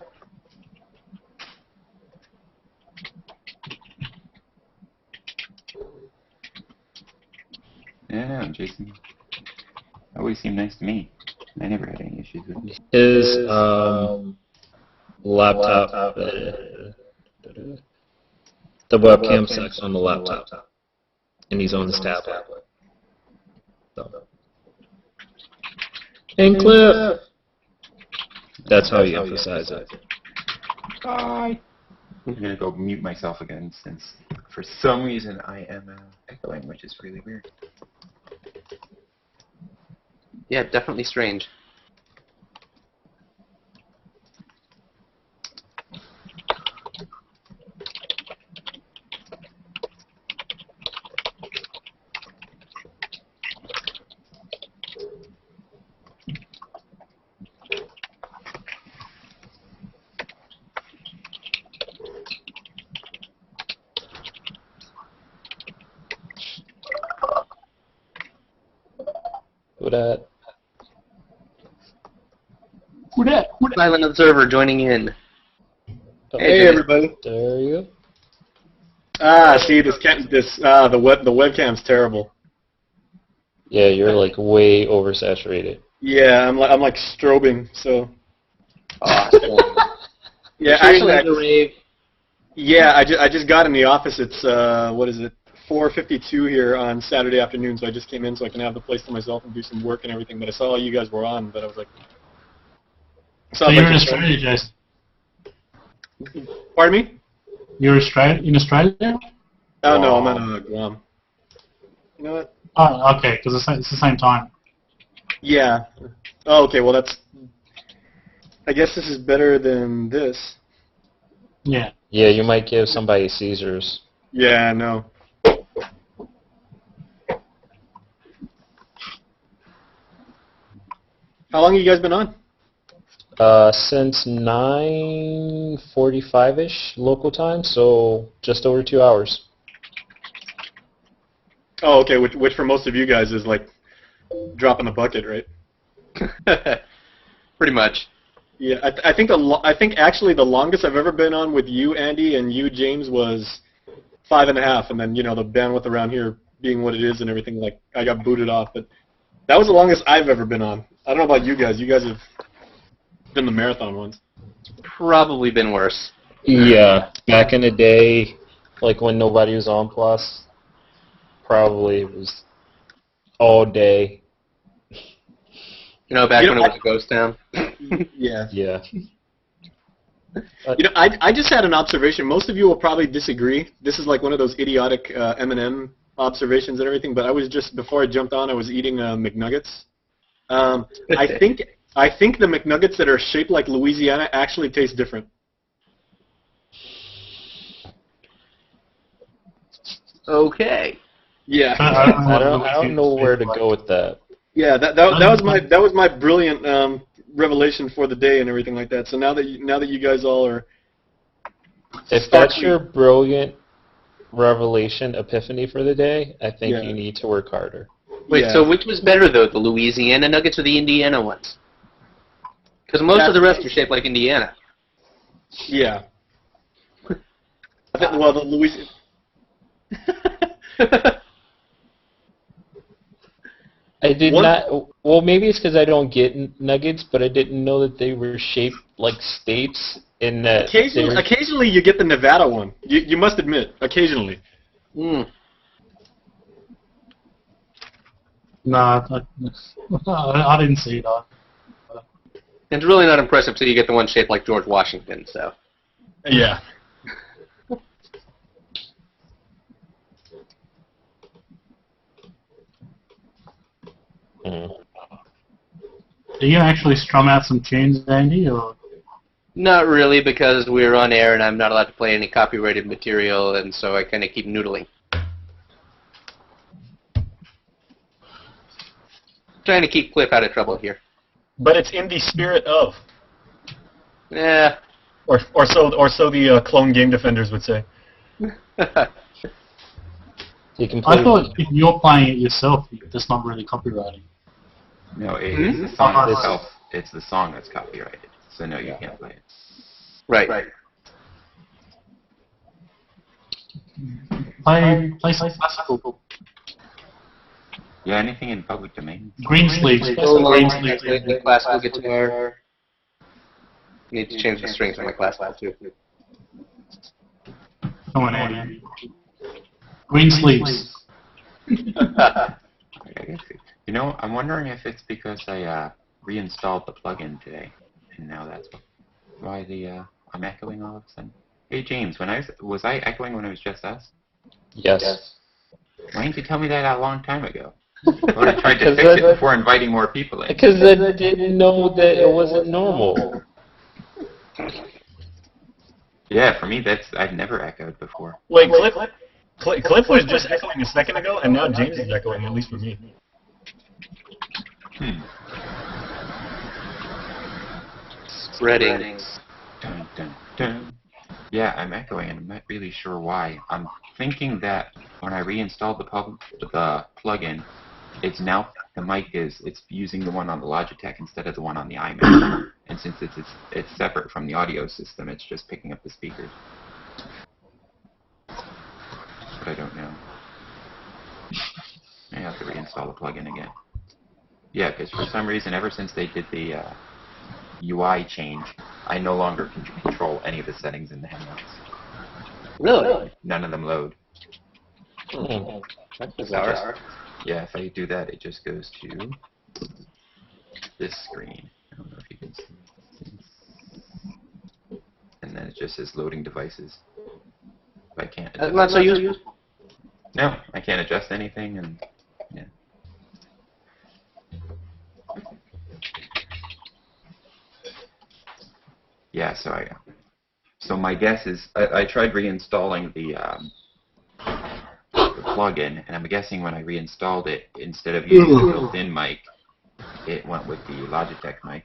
Yeah, Jason always seemed nice to me. I never had any issues with him. His laptop, the webcam sex on the laptop, and he's on his tablet. So. And clip. That's how you emphasize it. Bye. I'm gonna go mute myself again since for some reason I am echoing, which is really weird. Yeah, definitely strange. Who dat? Silent observer joining in. Hey everybody. There you go. See the webcam's terrible. Yeah, you're like way oversaturated. Yeah, I'm like strobing, so. Yeah, actually, I just got in the office. It's what is it? 4:52 here on Saturday afternoon, so I just came in so I can have the place to myself and do some work and everything. But I saw you guys were on, but I was like. So you're in Australia, Jason? Pardon me? You're in Australia? Oh no, I'm at Guam. You know what? Oh, okay, because it's the same time. Yeah. Oh, okay. Well, that's. I guess this is better than this. Yeah. Yeah, you might give somebody Caesars. Yeah, no. How long have you guys been on? Since 9:45ish local time, so just over 2 hours. Oh, okay. Which for most of you guys is like dropping the bucket, right? Pretty much. Yeah, I think I think actually the longest I've ever been on with you, Andy, and you, James, was 5.5, and then the bandwidth around here being what it is and everything, like I got booted off. But that was the longest I've ever been on. I don't know about you guys. You guys have been the marathon ones. Probably been worse. Yeah, back in the day, like when nobody was on Plus, probably it was all day. Back when it was a ghost town. Yeah. Yeah. I just had an observation. Most of you will probably disagree. This is like one of those idiotic M&M observations and everything, but I was just, before I jumped on, I was eating McNuggets. I think the McNuggets that are shaped like Louisiana actually taste different. Okay. Yeah. I don't know where to go with that. Yeah, that was my brilliant revelation for the day and everything like that. So now that you guys all are, if that's your brilliant revelation, epiphany for the day, I think you need to work harder. Wait, so which was better though, the Louisiana Nuggets or the Indiana ones? Because most of the rest are shaped like Indiana. Yeah. Well, the Louisiana. I did not. Well, maybe it's because I don't get nuggets, but I didn't know that they were shaped like states. In that occasionally you get the Nevada one. You must admit, occasionally. Nah, I didn't see that. It's really not impressive till you get the one shaped like George Washington. So. Yeah. Do you actually strum out some tunes, Andy, or? Not really, because we're on air and I'm not allowed to play any copyrighted material, and so I kind of keep noodling. Trying to keep Cliff out of trouble here. But it's in the spirit of. Yeah. Or so the clone game defenders would say. You can play. I thought if you're playing it yourself, that's not really copywriting. No, it's the song itself. It's the song that's copyrighted. So no, you can't play it. Right. Play some classical. Yeah, anything in public domain. Green sleeves. The classical guitar. Need to change the strings on my classical too. Come on, Andy. Green sleeves. I'm wondering if it's because I reinstalled the plugin today, and now that's why I'm echoing all of a sudden. Hey James, was I echoing when it was just us? Yes. Why didn't you tell me that a long time ago? I would have tried to fix it before inviting more people in. Because I didn't know that it wasn't normal. Yeah, for me I've never echoed before. Wait, Cliff was just echoing a second ago, and now James is echoing, at least for me. Spreading. Dun, dun, dun. Yeah, I'm echoing, and I'm not really sure why. I'm thinking that when I reinstalled the plugin, it's now the mic it's using the one on the Logitech instead of the one on the iMac, and since it's separate from the audio system, it's just picking up the speakers. But I don't know. I have to reinstall the plugin again. Yeah, because for some reason, ever since they did the UI change, I no longer can control any of the settings in the Hangouts. Really? None of them load. That's bizarre. Yeah, if I do that, it just goes to this screen. I don't know if you can see. And then it just says loading devices. But I can't. That's not so useful. No, I can't adjust anything, and yeah. Yeah, so my guess is I tried reinstalling the plugin, and I'm guessing when I reinstalled it, instead of using the built-in mic, it went with the Logitech mic,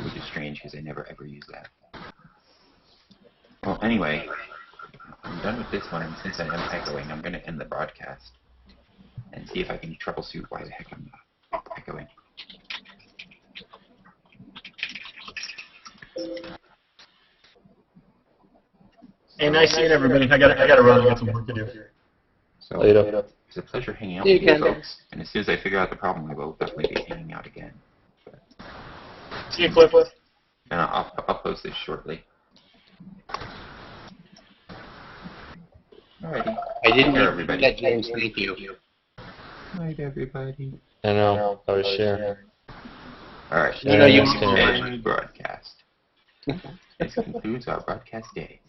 which is strange because I never ever use that. Well, anyway, I'm done with this one, and since I am echoing, I'm going to end the broadcast. and see if I can troubleshoot why the heck I'm not echoing. Hey, nice seeing everybody. I gotta run. I got some work to do. So Later. it's a pleasure hanging out See you with you again. folks. And as soon as I figure out the problem, I will definitely be hanging out again. See you, Cliff. And I'll post this shortly. Alrighty. I didn't Take care, even everybody. that, James. Thank you. Night, everybody. I know. I was sharing. All right. You know you Understand. End broadcast. This concludes our broadcast day.